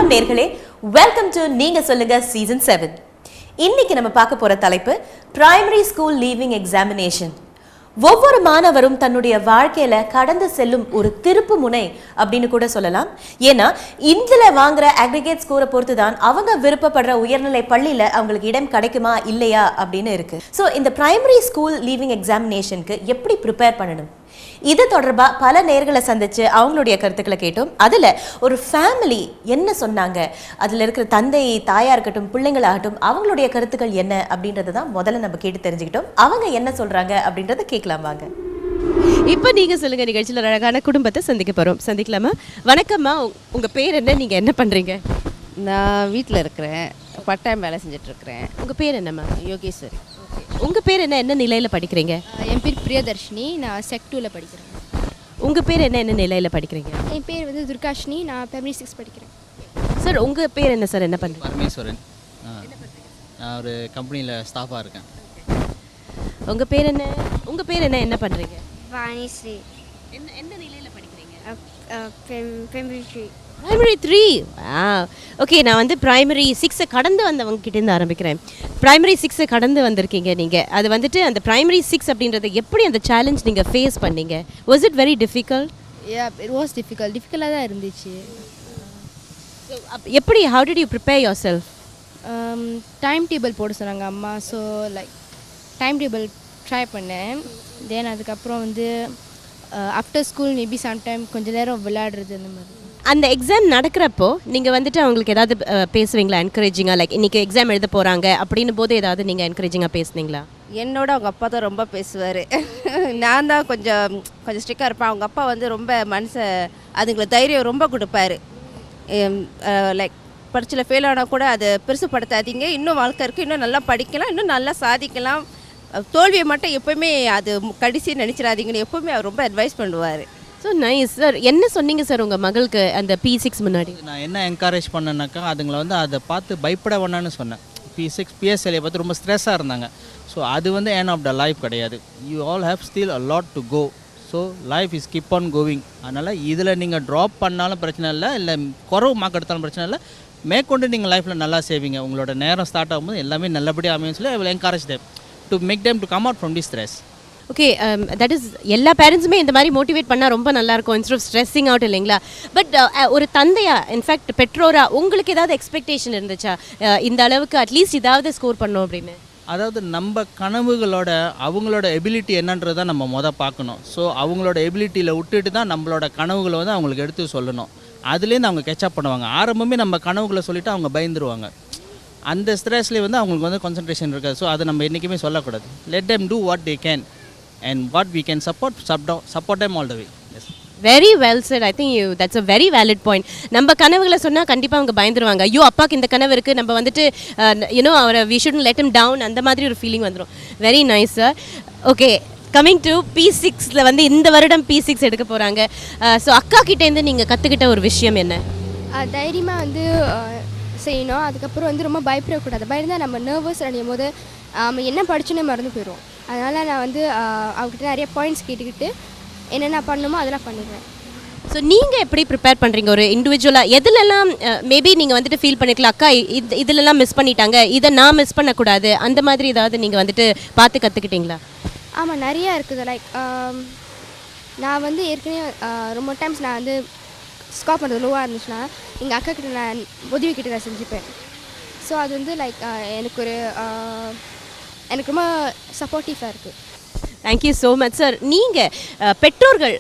வணக்கம் நேர்களே, welcome to நீங்க சொல்லுங்க சீசன் 7. இன்னைக்கு நம்ம பார்க்க போற தலைப்பு பிரைமரி ஸ்கூல் லீவிங் எக்ஸாமினேஷன். ஒவ்வொரு மாணவரும் தன்னுடைய வாழ்க்கையில கடந்து செல்லும் ஒரு திருப்பு முனை அப்படின்னு கூட சொல்லலாம். ஏன்னா இதுல வாங்குற அக்ரிகேட் ஸ்கோரை பொறுத்து தான் அவங்க விருப்பப்படுற உயர்நிலை பள்ளியில அவங்களுக்கு இடம் கிடைக்குமா இல்லையா அப்படின்னு இருக்கு. ஸோ இந்த பிரைமரி ஸ்கூல் லீவிங் எக்ஸாமினேஷனுக்கு எப்படி ப்ரிப்பேர் பண்ணணும், இது தொடர்பா பல நேர்களை சந்திச்சு அவங்களுடைய கருத்துக்களை கேட்டோம். அதுல ஒரு ஃபேமிலி என்ன சொன்னாங்க, அதுல இருக்கிற தந்தை தாயா இருக்கட்டும் பிள்ளைங்களாகட்டும் அவங்களுடைய கருத்துக்கள் என்ன அப்படின்றத தான் முதல்ல நம்ம கேட்டு தெரிஞ்சுக்கிட்டோம். அவங்க என்ன சொல்றாங்க அப்படின்றத கேட்கலாம் வாங்க. இப்போ நீங்க சொல்லுங்க நிகழ்ச்சியில் ஒரு அழகான குடும்பத்தை சந்திக்க போறோம். சந்திக்கலாமா? வணக்கம்மா, உங்க பேர் என்ன, நீங்க என்ன பண்றீங்க? நான் வீட்டில் இருக்கிறேன், பட்டாயம் வேலை செஞ்சுட்டு இருக்கிறேன். உங்க பேர் என்னம்மா? யோகேஸ்வரி. உங்க பேர் என்ன நிலையில படிக்கிறீங்க? என் பேர் பிரியதர்ஷினி, நான் செக் 2ல படிக்கிறேன். உங்க பேர் என்ன நிலையில படிக்கிறீங்க? என் பேர் வந்து துர்காஷினி, நான் பிரைமரி 6 படிக்கிறேன். சார் உங்க பேர் என்ன சார், என்ன பண்றீங்க? பரமேஸ்வரன். நான் ஒரு கம்பெனியில் ஸ்டாஃபாக இருக்கேன். உங்க பேர் என்ன என்ன பண்றீங்க? வாணிஸ்ரீ. என்ன நிலையில படிக்கிறீங்க? பிரைமரி 3. பிரைமரி 3. ஓகே, நான் வந்து பிரைமரி 6 கடந்து வந்தவங்க கிட்டேருந்து ஆரம்பிக்கிறேன். பிரைமரி 6 கடந்து வந்திருக்கீங்க நீங்கள். அது வந்துட்டு அந்த பிரைமரி 6 அப்படின்றத எப்படி அந்த சேலஞ்ச் நீங்கள் ஃபேஸ் பண்ணீங்க? Was it very difficult? It was டிஃபிகல்ட்டாக தான் இருந்துச்சு. எப்படி, how did you prepare yourself? Time table போட சொன்னாங்க அம்மா. So like time table try பண்ணேன். தென் அதுக்கப்புறம் வந்து ஆஃப்டர் ஸ்கூல் மேபி சம்டைம் கொஞ்சம் நேரம் விளையாடுறது அந்த மாதிரி. அந்த எக்ஸாம் நடக்கிறப்போ நீங்கள் வந்துட்டு அவங்களுக்கு ஏதாவது பேசுவீங்களா என்கரேஜிங்காக? லைக் இன்றைக்கி எக்ஸாம் எழுத போகிறாங்க அப்படின்னு போது ஏதாவது நீங்கள் என்கரேஜிங்காக பேசுனீங்களா? என்னோட அவங்க அப்பா தான் ரொம்ப பேசுவார். நான் தான் கொஞ்சம் ஸ்ட்ரிக்டாக இருப்பேன். அவங்க அப்பா வந்து ரொம்ப அதுங்களை தைரியம் ரொம்ப கொடுப்பாரு. லைக் பரீட்சையில் ஃபெயில் ஆனால் கூட அதை பெருசுப்படுத்தாதீங்க, இன்னும் வாழ்க்கை இருக்குது, இன்னும் நல்லா படிக்கலாம், இன்னும் நல்லா சாதிக்கலாம், தோல்வியை மட்டும் எப்போவுமே அது கடைசி நினச்சிடாதீங்கன்னு எப்போவுமே அவர் ரொம்ப அட்வைஸ் பண்ணுவார். So nice sir. என்ன சொன்னீங்க சார் உங்கள் மகளுக்கு அந்த P6 முன்னாடி? நான் என்ன என்கரேஜ் பண்ணேன்னாக்கா, அதுங்களை வந்து அதை பார்த்து பயப்பட வேணான்னு சொன்னேன். P6 PSLஐ பார்த்து ரொம்ப ஸ்ட்ரெஸ்ஸாக இருந்தாங்க. ஸோ அது வந்து எண்ட் ஆஃப் த லைஃப் கிடையாது. You all have still a lot to go. So life is keep on going. அதனால் இதில் நீங்கள் ட்ராப் பண்ணாலும் பிரச்சனை இல்லை குறவு மார்க் எடுத்தாலும் பிரச்சனை இல்லை, மேற்கொண்டு நீங்கள் லைஃப்பில் நல்லா செய்வீங்க. உங்களோட நேரம் ஸ்டார்ட் ஆகும்போது எல்லாமே நல்லபடியாக அமையும் சொல்லி I will encourage them to make them to come out from the stress. Okay, that is எல்லா பேரண்ட்ஸுமே இந்த மாதிரி மோட்டிவேட் பண்ணால் ரொம்ப நல்லாயிருக்கும், இன்ஸ்டெட் ஆஃப் ஸ்ட்ரெஸ்ஸிங் அவுட், இல்லைங்களா? பட் ஒரு தந்தையா, இன்ஃபேக்ட் பெற்றோரா, உங்களுக்கு ஏதாவது எக்ஸ்பெக்டேஷன் இருந்துச்சா இந்த அளவுக்கு அட்லீஸ்ட் இதாவது ஸ்கோர் பண்ணோம் அப்படின்னு? அதாவது நம்ம கனவுகளோட அவங்களோட எபிலிட்டி என்னன்றதை நம்ம பார்க்கணும். ஸோ அவங்களோட எபிலிட்டியில் விட்டுட்டு தான் நம்மளோட கனவுகளை வந்து அவங்களுக்கு எடுத்து சொல்லணும். அதுலேருந்து அவங்க கேட்சப் பண்ணுவாங்க. ஆரம்பமே நம்ம கனவுகளை சொல்லிவிட்டு அவங்க பயந்துருவாங்க. அந்த ஸ்ட்ரெஸ்லேயே வந்து அவங்களுக்கு வந்து கான்சன்ட்ரேஷன் இருக்காது. ஸோ அதை நம்ம என்றைக்குமே சொல்லக்கூடாது. Let them do what they can and what we can support them all the way. Yes. Very well sir. I think that's a very valid point. நம்ம கனவுகளை சொன்னால் கண்டிப்பாக அவங்க பயந்துருவாங்க. ஐயோ அப்பாவுக்கு இந்த கனவு இருக்குது, நம்ம வந்துட்டு யூனோ அவரை we shouldn't let him down, அந்த மாதிரி ஒரு ஃபீலிங் வந்துடும். Very nice sir. Okay, coming to P6ல வந்து இந்த வருடம் P6 எடுக்க போகிறாங்க. ஸோ அக்கா கிட்டேருந்து நீங்கள் கற்றுக்கிட்ட ஒரு விஷயம் என்ன? தைரியமாக வந்து செய்யணும். அதுக்கப்புறம் வந்து ரொம்ப பயப்படக்கூடாது. பயந்தால் நம்ம நர்வஸ் அடையும் போது என்ன படிச்சுன்னே மறந்து போயிடுவோம். அதனால் நான் வந்து அவங்ககிட்ட நிறைய பாயிண்ட்ஸ் கேட்டுக்கிட்டு என்னென்ன பண்ணணுமோ அதெல்லாம் பண்ணிடுவேன். ஸோ நீங்கள் எப்படி ப்ரிப்பேர் பண்ணுறீங்க ஒரு இண்டிவிஜுவலாக? எதுலெல்லாம் மேபி நீங்கள் வந்துட்டு ஃபீல் பண்ணிக்கலாம், அக்கா இதிலெல்லாம் மிஸ் பண்ணிட்டாங்க, இதை நான் மிஸ் பண்ணக்கூடாது, அந்த மாதிரி ஏதாவது நீங்கள் வந்துட்டு பார்த்து கற்றுக்கிட்டீங்களா? ஆமாம், நிறையா இருக்குது. லைக் நான் வந்து ஏற்கனவே ரொம்ப டைம்ஸ் நான் வந்து ஸ்கார் பண்ணுறது லோவாக இருந்துச்சுன்னா எங்கள் அக்கா கிட்ட நான் உதவி கிட்ட நான் செஞ்சுப்பேன். ஸோ அது வந்து லைக் எனக்கு ரொம்ப சப்போர்ட்டிவாக இருக்குது. Thank you so much sir. நீங்கள் பெற்றோர்கள்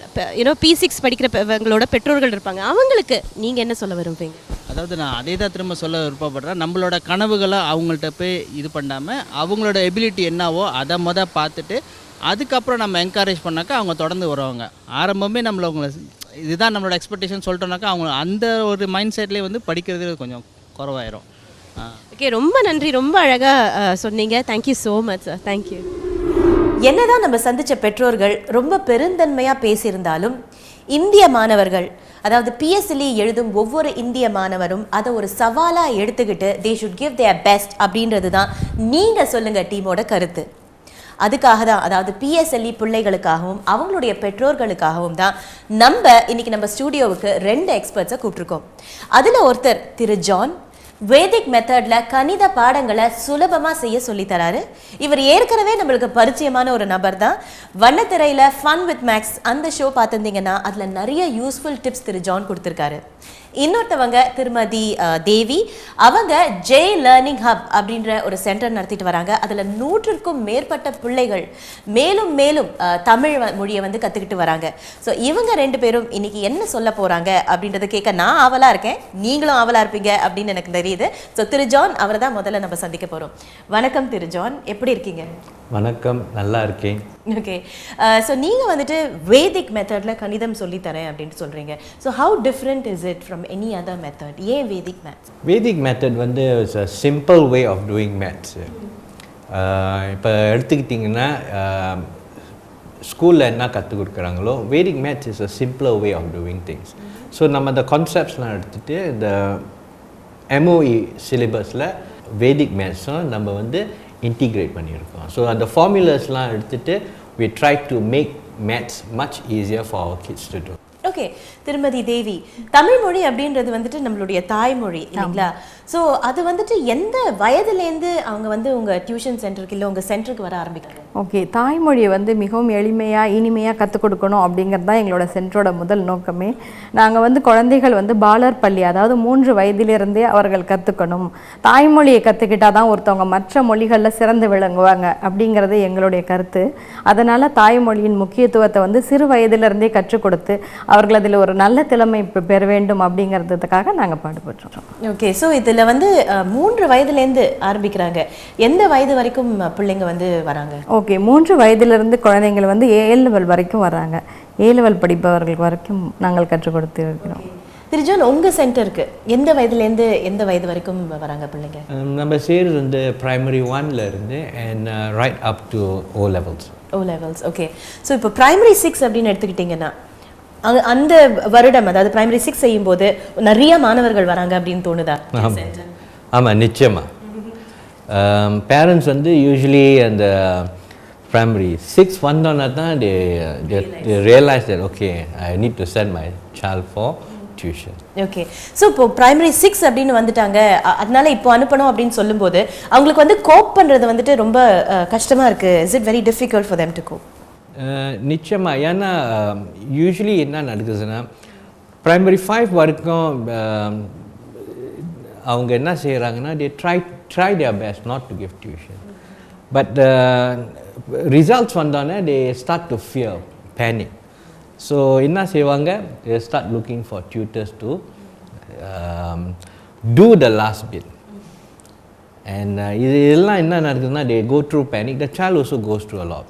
P6 படிக்கிறவங்களோட பெற்றோர்கள் இருப்பாங்க, அவங்களுக்கு நீங்கள் என்ன சொல்ல விரும்புவீங்க? அதாவது நான் அதே தான் திரும்ப சொல்ல விருப்பப்படுறேன். நம்மளோட கனவுகளை அவங்கள்ட்ட போய் இது பண்ணாமல் அவங்களோட எபிலிட்டி என்னவோ அதை பார்த்துட்டு அதுக்கப்புறம் நம்ம என்கரேஜ் பண்ணாக்கா அவங்க தொடர்ந்து வருவாங்க. ஆரம்பமே அவங்கள இதுதான் நம்மளோட எக்ஸ்பெக்டேஷன் சொல்லிட்டோம்னாக்கா அவங்க அந்த ஒரு மைண்ட் செட்லேயே வந்து படிக்கிறது கொஞ்சம் குறவாயிரும். ஓகே, ரொம்ப நன்றி, ரொம்ப அழகாக சொன்னீங்க. Thank you so much sir. Thank you. என்னதான் நம்ம சந்தித்த பெற்றோர்கள் ரொம்ப பெருந்தன்மையாக பேசியிருந்தாலும் இந்திய மாணவர்கள், அதாவது PSLE எழுதும் ஒவ்வொரு இந்திய மாணவரும் அதை ஒரு சவாலாக எடுத்துக்கிட்டு they should give their best அப்படின்றது தான் நீங்கள் சொல்லுங்கள் டீமோட கருத்து. அதுக்காக தான், அதாவது பிஎஸ்எல்இ பிள்ளைகளுக்காகவும் அவங்களுடைய பெற்றோர்களுக்காகவும் தான் இன்னைக்கு நம்ம ஸ்டூடியோவுக்கு 2 எக்ஸ்பர்ட்ஸை கூப்பிட்டுருக்கோம். அதுல ஒருத்தர் திரு ஜான் வேதிக் மெத்தட்ல கணித பாடங்களை சுலபமா செய்ய சொல்லி தராரு. இவர் ஏற்கனவே நம்மளுக்கு பரிச்சயமான ஒரு நபர் தான். வண்ணத்திரையில ஃபன் வித் மேக்ஸ் அந்த ஷோ பார்த்துருந்தீங்கன்னா அதுல நிறைய யூஸ்ஃபுல் டிப்ஸ் திரு ஜான் கொடுத்துருக்காரு. இன்னொருத்தவங்க திருமதி தேவி, அவங்க ஜே லேர்னிங் ஹப் அப்படின்ற ஒரு சென்டர் நடத்திட்டு வராங்க. அதுல 100க்கும் மேற்பட்ட பிள்ளைகள் மேலும் மேலும் தமிழ் மொழியை வந்து கத்துக்கிட்டு வராங்க. ஸோ இவங்க 2 பேரும் இன்னைக்கு என்ன சொல்ல போறாங்க அப்படின்றத கேட்க நான் ஆவலா இருக்கேன், நீங்களும் ஆவலா இருப்பீங்க அப்படின்னு எனக்கு தெரியுது. ஸோ திரு ஜான் அவரை தான் முதல்ல நம்ம சந்திக்க போறோம். வணக்கம் திரு ஜான், எப்படி இருக்கீங்க? வணக்கம், நல்லா இருக்கேன். ஓகே, ஸோ நீங்கள் வந்துட்டு வேதிக் மெத்தடில் கணிதம் சொல்லித்தரேன் அப்படின்ட்டு சொல்கிறீங்க. So how different is it from any other method? ஏன் வேதிக் மேத்ஸ்? வேதிக் மெத்தட் வந்து it's a simple way of doing maths. இப்போ எடுத்துக்கிட்டிங்கன்னா ஸ்கூலில் என்ன கற்றுக் கொடுக்குறாங்களோ Vedic maths is a simpler way of doing things. So நம்ம அந்த கான்செப்ட்ஸ்லாம் எடுத்துகிட்டு இந்த எம்ஓஇ சிலபஸில் வேதிக் மேத்ஸும் நம்ம வந்து இன்டிகிரேட் பண்ணியிருக்கோம். ஸோ அந்த ஃபார்முலாஸ்லாம் எடுத்துகிட்டு we try to make maths much easier for our kids to do. Okay, திருமதி தேவி, தமிழ் மொழி அப்படின்றது வந்துட்டு நம்மளுடைய தாய்மொழி இல்லைங்களா? ஸோ அது வந்துட்டு எந்த வயதுலேருந்து அவங்க வந்து உங்கள் டியூஷன் சென்டருக்கு இல்லை உங்கள் சென்டருக்கு வர ஆரம்பிக்கிறாங்க? ஓகே, தாய்மொழியை வந்து மிகவும் எளிமையாக இனிமையாக கற்றுக் கொடுக்கணும் அப்படிங்கிறது தான் எங்களோட சென்டரோட முதல் நோக்கமே. நாங்கள் வந்து குழந்தைகள் வந்து பாலர் பள்ளி, அதாவது 3 வயதிலிருந்தே அவர்கள் கற்றுக்கணும். தாய்மொழியை கற்றுக்கிட்டால் தான் ஒருத்தவங்க மற்ற மொழிகளில் சிறந்து விளங்குவாங்க அப்படிங்கிறது எங்களுடைய கருத்து. அதனால் தாய்மொழியின் முக்கியத்துவத்தை வந்து சிறு வயதிலிருந்தே கற்றுக் கொடுத்து அவர்கள் அதில் ஒரு நல்ல திறமை பெற வேண்டும் அப்படிங்கிறதுக்காக நாங்கள் பாடுபட்டுறோம். ஓகே, ஸோ இதில் வந்து 3 வயதுலேருந்து ஆரம்பிக்கிறாங்க. எந்த வயது வரைக்கும் பிள்ளைங்க வந்து வராங்க? ஓகே, 3 வயதிலிருந்து குழந்தைங்கள் வந்து A லெவல் வரைக்கும் வராங்க. A லெவல் படிப்பவர்கள் வரைக்கும் நாங்கள் கற்றுக் கொடுத்து இருக்கிறோம். திருஜான், உங்கள் சென்டருக்கு எந்த வயதுலேருந்து எந்த வயது வரைக்கும் வராங்க பிள்ளைங்க? நம்ம செய்கிறது வந்து பிரைமரி 1ல இருந்து and right up to O levels. O levels, okay. So இப்போ பிரைமரி 6 அப்படின்னு எடுத்துக்கிட்டிங்கன்னா அந்த வருடம், அதாவது பிரைமரி 6 செய்யும்போது நிறைய மாணவர்கள் வராங்க அப்படின்னு தோணுதா? ஆமாம், நிச்சயமாக. பேரண்ட்ஸ் வந்து யூஸ்வலி அந்த பிரைமரி 6 வந்தோன்னா தான் they realize that okay, I need to send my child for tuition. Okay, so இப்போ பிரைமரி 6 அப்படின்னு வந்துட்டாங்க, அதனால இப்போ அனுப்பணும் அப்படின்னு சொல்லும்போது அவங்களுக்கு வந்து கோப் பண்ணுறது வந்துட்டு ரொம்ப கஷ்டமாக இருக்குது. Is it very difficult for them to cope? நிச்சயமாக. ஏன்னா யூஸ்வலி என்ன நடக்குதுன்னா பிரைமரி 5 வரைக்கும் அவங்க என்ன செய்கிறாங்கன்னா they try their best not to give tuition, but results வந்தோடனே they start to fear, panic. So என்ன செய்வாங்க, they start looking for tutors to do the last bit. And இதெல்லாம் என்ன நடக்குதுன்னா they go through panic, the child also goes through a lot.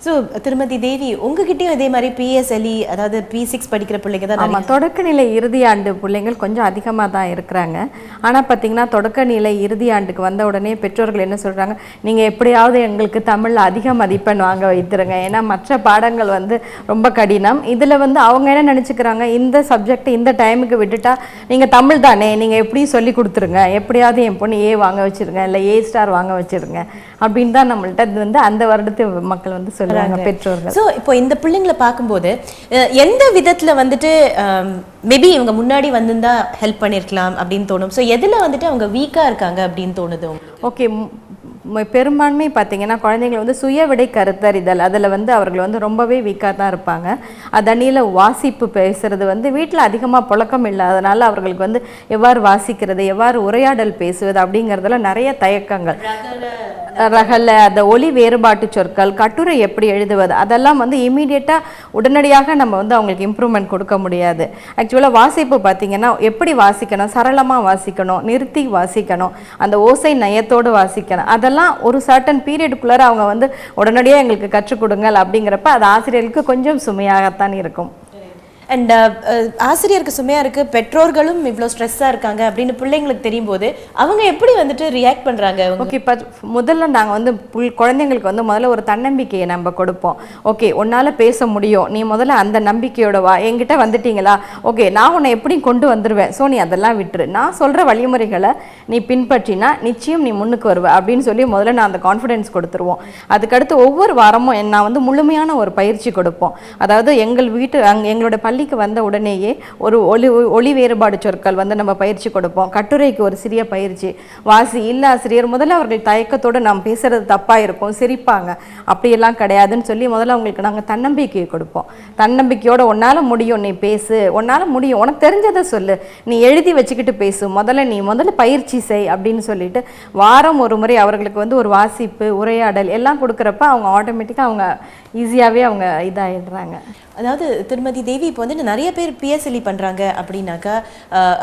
So திருமதி தேவி, உங்ககிட்டயும் இதே மாதிரி PSLE அதாவது P6 படிக்கிற பிள்ளைங்க தான்? ஆமாம், தொடக்கநிலை இறுதி ஆண்டு பிள்ளைங்கள் கொஞ்சம் அதிகமாக தான் இருக்கிறாங்க. ஆனால் பார்த்திங்கன்னா தொடக்கநிலை இறுதி ஆண்டுக்கு வந்த உடனே பெற்றோர்கள் என்ன சொல்கிறாங்க, நீங்கள் எப்படியாவது எங்களுக்கு தமிழில் அதிக மதிப்பெண் வாங்க வைத்துருங்க, ஏன்னா மற்ற பாடங்கள் வந்து ரொம்ப கடினம். இதில் வந்து அவங்க என்ன நினச்சிக்கிறாங்க, இந்த சப்ஜெக்ட் இந்த டைமுக்கு விட்டுட்டா நீங்கள் தமிழ் தானே, நீங்கள் எப்படியும் சொல்லி கொடுத்துருங்க, எப்படியாவது என் பொண்ணு A வாங்க வச்சுருங்க, இல்லை A ஸ்டார் வாங்க வச்சுருங்க அப்படின்னு தான் நம்மள்ட்ட வந்து அந்த வருடத்து மக்கள் வந்து சொல்லுவாங்க, பெற்றோர்கள். ஸோ இப்போ இந்த பிள்ளைங்களை பார்க்கும்போது எந்த விதத்தில் வந்துட்டு மேபி இவங்க முன்னாடி வந்திருந்தா ஹெல்ப் பண்ணியிருக்கலாம் அப்படின்னு தோணும். ஸோ எதில் வந்துட்டு அவங்க வீக்காக இருக்காங்க அப்படின்னு தோணுது? ஓகே, பெரும்பான்மை பார்த்தீங்கன்னா குழந்தைங்களை வந்து சுய விடை கருத்தறிதல் அதில் வந்து அவர்கள் வந்து ரொம்பவே வீக்காக தான் இருப்பாங்க. அதனியில் வாசிப்பு பேசுகிறது வந்து வீட்டில் அதிகமாக புழக்கம் இல்லாதனால அவர்களுக்கு வந்து எவ்வாறு வாசிக்கிறது, எவ்வாறு உரையாடல் பேசுவது அப்படிங்கிறதுல நிறைய தயக்கங்கள், ரகல அந்த ஒலி வேறுபாட்டு சொற்கள், கட்டுரை எப்படி எழுதுவது, அதெல்லாம் வந்து இமீடியட்டாக உடனடியாக நம்ம வந்து அவங்களுக்கு இம்ப்ரூவ்மெண்ட் கொடுக்க முடியாது. ஆக்சுவலாக வாசிப்பு பார்த்திங்கன்னா எப்படி வாசிக்கணும், சரளமாக வாசிக்கணும், நிறுத்தி வாசிக்கணும், அந்த ஓசை நயத்தோடு வாசிக்கணும், அதெல்லாம் ஒரு சர்டன் பீரியடுக்குள்ளார அவங்க வந்து உடனடியாக எங்களுக்கு கற்றுக் கொடுங்கள் அப்படிங்கிறப்ப அது ஆசிரியர்களுக்கு கொஞ்சம் சுமையாகத்தான் இருக்கும். அண்ட் ஆசிரியருக்கு சுமையாக இருக்குது, பெற்றோர்களும் இவ்வளோ ஸ்ட்ரெஸ்ஸாக இருக்காங்க அப்படின்னு பிள்ளைங்களுக்கு தெரியும் போது அவங்க எப்படி வந்துட்டு ரியாக்ட் பண்ணுறாங்க? ஓகே, இப்போ முதல்ல நாங்கள் வந்து குழந்தைங்களுக்கு வந்து முதல்ல ஒரு தன்னம்பிக்கையை நம்ம கொடுப்போம். ஓகே, உன்னால் பேச முடியும், நீ முதல்ல அந்த நம்பிக்கையோட வா, என்கிட்ட வந்துட்டீங்களா, ஓகே நான் உன்னை எப்படி கொண்டு வந்துடுவேன், ஸோ நீ அதெல்லாம் விட்டுரு, நான் சொல்கிற வழிமுறைகளை நீ பின்பற்றினா நிச்சயம் நீ முன்னுக்கு வருவ அப்படின்னு சொல்லி முதல்ல நான் அந்த கான்ஃபிடென்ஸ் கொடுத்துருவோம். அதுக்கடுத்து ஒவ்வொரு வாரமும் நான் வந்து முழுமையான ஒரு பயிற்சி கொடுப்போம். அதாவது எங்களோட பள்ளிக்கு வந்த உடனேயே ஒரு ஒளி வேறுபாடு சொற்கள் வந்து நம்ம பயிற்சி கொடுப்போம். கட்டுரைக்கு ஒரு சிறிய பயிற்சி, வாசி இல்ல ஆசிரியர் முதல்ல அவர்கள் தயக்கத்தோடு நாம் பேசுறது தப்பாக இருக்கும், சிரிப்பாங்க, அப்படியெல்லாம் கிடையாதுன்னு சொல்லி முதல்ல அவங்களுக்கு நாங்கள் தன்னம்பிக்கையை கொடுப்போம். தன்னம்பிக்கையோட உன்னால் முடியும், நீ பேசு, உன்னால் முடியும், உனக்கு தெரிஞ்சதை சொல்லு, நீ எழுதி வச்சுக்கிட்டு பேசு, முதல்ல பயிற்சி செய் அப்படின்னு சொல்லிட்டு வாரம் ஒரு முறை அவர்களுக்கு வந்து ஒரு வாசிப்பு, உரையாடல் எல்லாம் கொடுக்குறப்ப அவங்க ஆட்டோமேட்டிக்காக அவங்க ஈஸியாகவே அவங்க இதாகிடுறாங்க. அதாவது திருமதி தேவி, இப்போ வந்து நிறைய பேர் பிஎஸ்எல்இ பண்ணுறாங்க அப்படின்னாக்கா,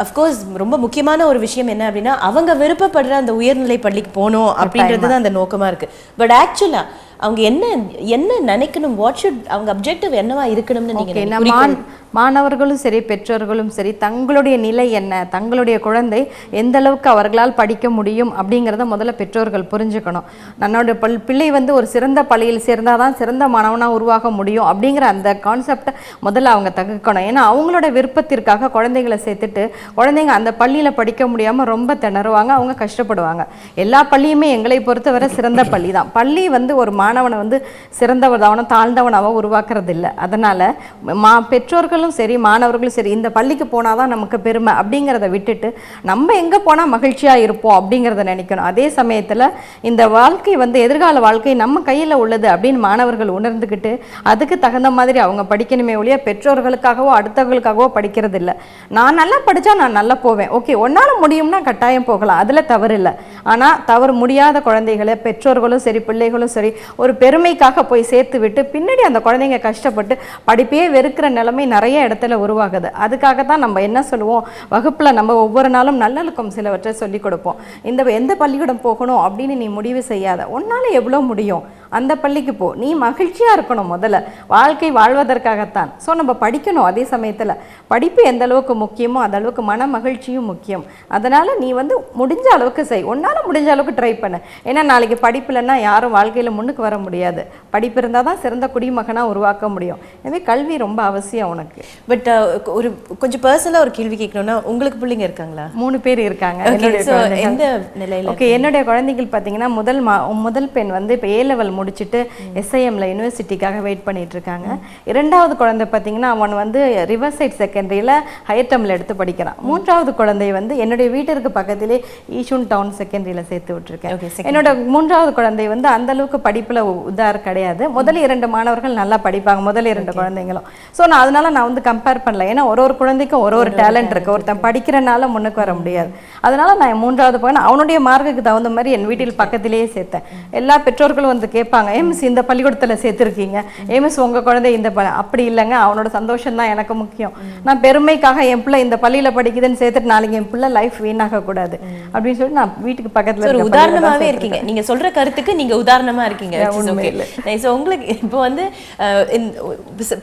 அஃப்கோர்ஸ் ரொம்ப முக்கியமான ஒரு விஷயம் என்ன அப்படின்னா அவங்க விருப்பப்படுற அந்த உயர்நிலை பள்ளிக்கு போகணும் அப்படின்றது தான் அந்த நோக்கமாக இருக்குது. பட் ஆக்சுவலாக அவங்க என்ன நினைக்கணும், வாட் ஷுட் அவங்க அப்ஜெக்டிவ் என்னவா இருக்கணும்னு நீங்கள் மாணவர்களும் சரி பெற்றோர்களும் சரி தங்களுடைய நிலை என்ன, தங்களுடைய குழந்தை எந்த அளவுக்கு அவர்களால் படிக்க முடியும் அப்படிங்கிறத முதல்ல பெற்றோர்கள் புரிஞ்சுக்கணும். தன்னோட பிள்ளை வந்து ஒரு சிறந்த பள்ளியில் சேர்ந்தால் தான் சிறந்த மாணவனாக உருவாக முடியும் அப்படிங்கிற அந்த கான்செப்டை முதல்ல அவங்க தகுக்கணும். ஏன்னா அவங்களோட விருப்பத்திற்காக குழந்தைகளை சேர்த்துட்டு குழந்தைங்க அந்த பள்ளியில் படிக்க முடியாமல் ரொம்ப திணறுவாங்க, அவங்க கஷ்டப்படுவாங்க. எல்லா பள்ளியுமே எங்களை பொறுத்தவரை சிறந்த பள்ளி தான். பள்ளி வந்து ஒரு மாணவனை வந்து சிறந்தவனாக தாழ்ந்தவனாக உருவாக்குறது இல்லை. அதனால் பெற்றோர்களும் சரி மாணவர்களும் சரி இந்த பள்ளிக்கு போனால் தான் நமக்கு பெருமை அப்படிங்கிறத விட்டுட்டு நம்ம எங்கே போனால் மகிழ்ச்சியாக இருப்போம் அப்படிங்கிறத நினைக்கணும். அதே சமயத்தில் இந்த வாழ்க்கை வந்து எதிர்கால வாழ்க்கை நம்ம கையில் உள்ளது அப்படின்னு மாணவர்கள் உணர்ந்துக்கிட்டு அதுக்கு தகுந்த மாதிரி அவங்க படிக்கணுமே ஒழிய பெற்றோர்களுக்காகவோ அடுத்தவர்களுக்காகவோ படிக்கிறது இல்லை. நான் நல்லா படித்தா நான் நல்லா போவேன், ஓகே உன்னால் முடியும்னா கட்டாயம் போகலாம், அதில் தவறு இல்லை. ஆனால் தவறு முடியாத குழந்தைகளை பெற்றோர்களும் சரி பிள்ளைகளும் சரி ஒரு பெருமைக்காக போய் சேர்த்து விட்டு பின்னாடி அந்த குழந்தைங்க கஷ்டப்பட்டு படிப்பே வெறுக்கிற நிலைமை நிறைய இடத்துல உருவாகுது. அதுக்காக தான் நம்ம என்ன சொல்லுவோம், வகுப்புல நம்ம ஒவ்வொரு நாளும் நல்லொழுக்கம் சிலவற்றை சொல்லிக் கொடுப்போம். எந்த பள்ளிக்கூடம் போகணும் அப்படின்னு நீ முடிவு செய்யாத, உன்னால எவ்வளோ முடியும் அந்த பள்ளிக்கு போ, நீ மகிழ்ச்சியா இருக்கணும், முதல்ல வாழ்க்கை வாழ்வதற்காகத்தான். ஸோ நம்ம படிக்கணும். அதே சமயத்தில் படிப்பு எந்த அளவுக்கு முக்கியமோ அந்த அளவுக்கு மன மகிழ்ச்சியும் முக்கியம். அதனால நீ வந்து முடிஞ்ச அளவுக்கு செய், உன்னால முடிஞ்ச அளவுக்கு ட்ரை பண்ணு. ஏன்னா நாளைக்கு படிப்புலன்னா யாரும் வாழ்க்கையில முன்னுக்கு வர முடியாது. படிப்பு இருந்தால் தான் சிறந்த குடிமகனா உருவாக்க முடியும். எனவே கல்வி ரொம்ப அவசியம் உனக்கு. பட் ஒரு கொஞ்சம் பர்சனலாக ஒரு கேள்வி கேட்கணும்னா, உங்களுக்கு பிள்ளைங்க இருக்காங்களா? 3 பேர் இருக்காங்க. எந்த நிலையில்? ஓகே, என்னுடைய குழந்தைகள் பார்த்தீங்கன்னா முதல் பெண் வந்து இப்போ A level முடிச்சுட்டு SIMல யூனிவர்சிட்டிக்காக வெயிட் பண்ணிட்டு இருக்காங்க. இரண்டாவது குழந்தை பார்த்தீங்கன்னா அவன் வந்து ரிவர்சைட் செகண்டரியில் ஹையர் டேர்மில் எடுத்து படிக்கிறான். மூன்றாவது குழந்தை வந்து என்னுடைய வீட்டிற்கு பக்கத்திலே ஈஷூன் டவுன் செகண்டரியில் சேர்த்து விட்டுருக்கேன். என்னோட மூன்றாவது குழந்தை வந்து அந்த அளவுக்கு படிப்பில் கிடையாது. முதல் 2 மாணவர்கள் நல்லா படிப்பாங்க, முதல் 2 குழந்தைங்களும். ஸோ அதனால நான் வந்து கம்பேர் பண்ணல. ஏன்னா ஒரு குழந்தைக்கும் ஒரு டேலண்ட் இருக்கு. ஒருத்தன் படிக்கிறனால முன்னுக்கு வர முடியாது. அதனால நான் மூன்றாவது பையன் அவனுடைய மார்க்குக்கு தகுந்த மாதிரி என் வீட்டில் பக்கத்திலேயே சேர்த்தேன். எல்லா பெற்றோர்களும் வந்து கேட்பாங்க, மிஸ் இந்த பள்ளிக்கூடத்தில் சேர்த்துருக்கீங்க, மிஸ் உங்கள் குழந்தை இந்த அப்படி இல்லைங்க, அவனோட சந்தோஷம் தான் எனக்கு முக்கியம். நான் பெருமைக்காக என் பிள்ளை இந்த பள்ளியில் படிக்குதுன்னு சேர்த்துட்டு நாளைக்கு என் பிள்ளை லைஃப் வீணாக கூடாது அப்படின்னு சொல்லிட்டு நான் வீட்டுக்கு பக்கத்தில் உதாரணமாகவே இருக்கீங்க. நீங்க சொல்ற கருத்துக்கு நீங்க உதாரணமா இருக்கீங்க. உங்களுக்கு இப்போ வந்து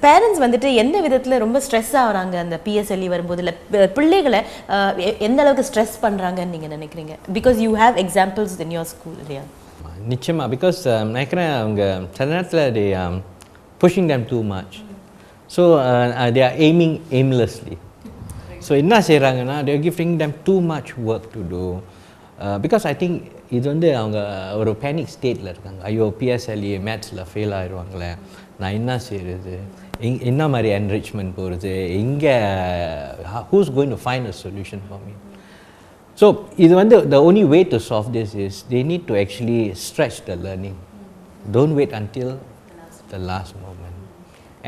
பேரண்ட்ஸ் வந்துட்டு எந்த விதத்துல ரொம்ப ஸ்ட்ரெஸ் ஆகுறாங்க அந்த பிஎஸ்எல்இ வரும்போது, இல்லை பிள்ளைகளை எந்த அளவுக்கு ஸ்ட்ரெஸ் பண்றாங்கன்னு நீங்க நினைக்கிறீங்க? Because you have examples in your school இல்லையா? நிச்சயமாக. பிகாஸ் நினைக்கிறேன் அவங்க சில நேரத்தில் they pushing them too much. So they are aiming aimlessly. So என்ன செய்கிறாங்கன்னா they are giving them too much work to do. Because I think இது வந்து அவங்க ஒரு பேனிக் ஸ்டேட்டில் இருக்காங்க. ஐயோ பிஎஸ்எல்இ மேத்ஸில் ஃபெயில் ஆகிடுவாங்களே, நான் என்ன செய்கிறது, என்ன மாதிரி என்ரிச்மெண்ட் போகிறது, இங்கே who's going to find a solution for me? So இது வந்து the only way to solve this is they need to actually stretch the learning. Don't wait until the last moment.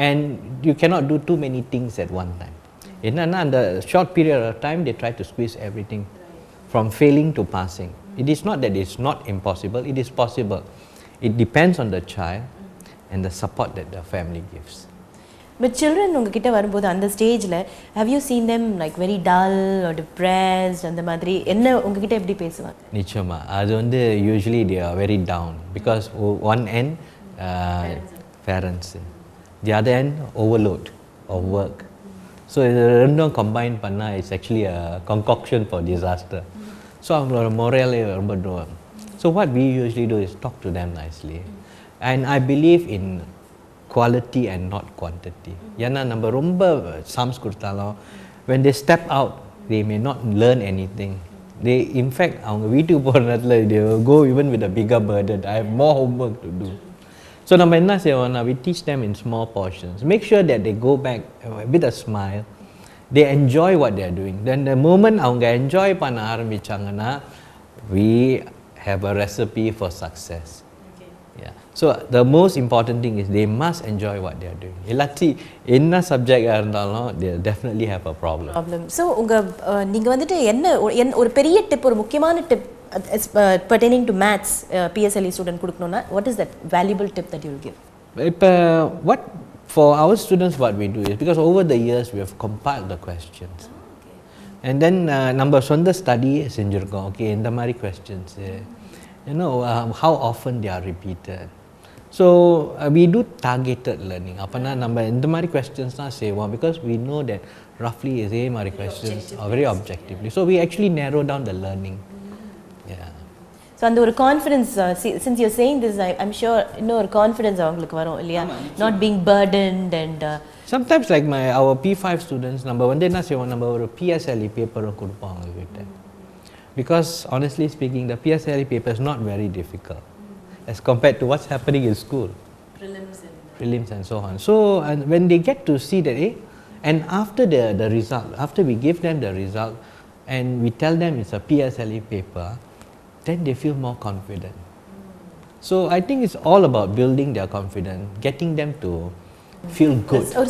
And you cannot do too many things at one time. என்னன்னா அந்த short period of time they try to squeeze everything from failing to passing. It is not that it's not impossible, it is possible. It depends on the child and the support that the family gives. But children உங்ககிட்ட வரும்போது அந்த ஸ்டேஜில் have you seen them like very dull or depressed அந்த மாதிரி என்ன உங்ககிட்ட எப்படி பேசுவாங்க? நிச்சயமா அது வந்து usually they are very down because one end parents, the other end overload of work. So இது ரெண்டும் கம்பைன் பண்ணால் it's actually a concoction for disaster. So அவங்களோட மொரலே ரொம்ப டோம். So what we usually do is talk to them nicely. And I believe in quality and not quantity. ஏன்னா நம்ம ரொம்ப sums கொடுத்தாலும் when they step out they may not learn anything. They in fact அவங்க வீட்டுக்கு போகிற நேரத்தில் they will go even with a bigger burden. I have more homework to do. So நம்ம என்ன செய்வோம்னா we teach them in small portions. Make sure that they go back with a smile. They enjoy what they are doing. Then the moment அவங்க enjoy பண்ண ஆரம்பிச்சாங்கன்னா we have a recipe for success. Yeah. So the most important thing is they must enjoy what they are doing. இல்லாட்டி என்ன சப்ஜெக்டாக இருந்தாலும் they definitely have a problem. So நீங்கள் வந்துட்டு ஒரு பெரிய tip, ஒரு முக்கியமான tip pertaining to maths PSLE student கொடுக்கணும்னா what is that valuable tip that you will give? இப்போ what for our students what we do is because over the years we have compiled the questions. And then நம்ம சொந்த study செஞ்சுருக்கோம். Okay இந்த மாதிரி questions you know how often they are repeated. So we do targeted learning. அப்பனா நம்ம இந்த மாதிரி questions தான் செய்வோம் because we know that roughly இதே மாதிரி questions are very objectively. So we actually narrow down the learning. Yeah. So அந்த ஒரு confidence since you're saying this I'm sure இன்னும் ஒரு கான்ஃபிடன்ஸ் அவங்களுக்கு வரும் இல்லையா, not being burdened and sometimes like our P5 students நம்ம வந்து என்ன செய்வோம், நம்ம ஒரு PSLE பேப்பரும் கொடுப்போம் அவங்க கிட்ட. Because honestly speaking the PSLE paper is not very difficult as compared to what's happening in school, prelims and so on. So and when they get to see that and after the result, after we give them the result and we tell them it's a PSLE paper, then they feel more confident. So I think it's all about building their confidence, getting them to feel good. ஒரு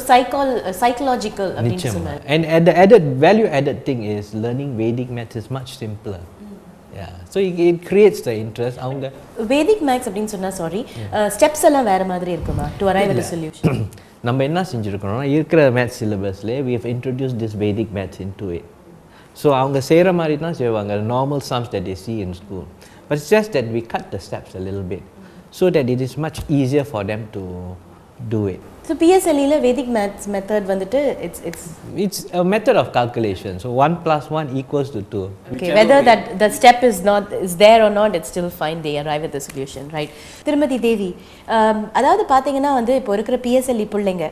psychological அப்படின்னு சொன்னார். And the added value added thing is learning Vedic maths is much simpler. Yeah. So it creates the interest. அவங்க Vedic maths அப்படின்னு சொன்னா steps எல்லாம் வேற மாதிரி இருக்குமா to arrive at a solution? நம்ம என்ன செஞ்சிருக்கோம்னா இருக்கிற maths சிலபஸ்ல we have introduced this Vedic maths into it. So அவங்க செய்கிற மாதிரி தான் செய்வாங்க, normal sums that they see in school. But it's just that we cut the steps a little bit so that it is much easier for them to do it. So PSLE ல Vedic maths method வந்துட்டு it's a method of calculation. So 1 + 1 = 2. Okay, whether that step is there or not, it's still fine, they arrive at the solution, right? திருமதி தேவி, அதாவது பாத்தீங்கன்னா வந்து இப்போ இருக்கிற PSLE பிள்ளைங்க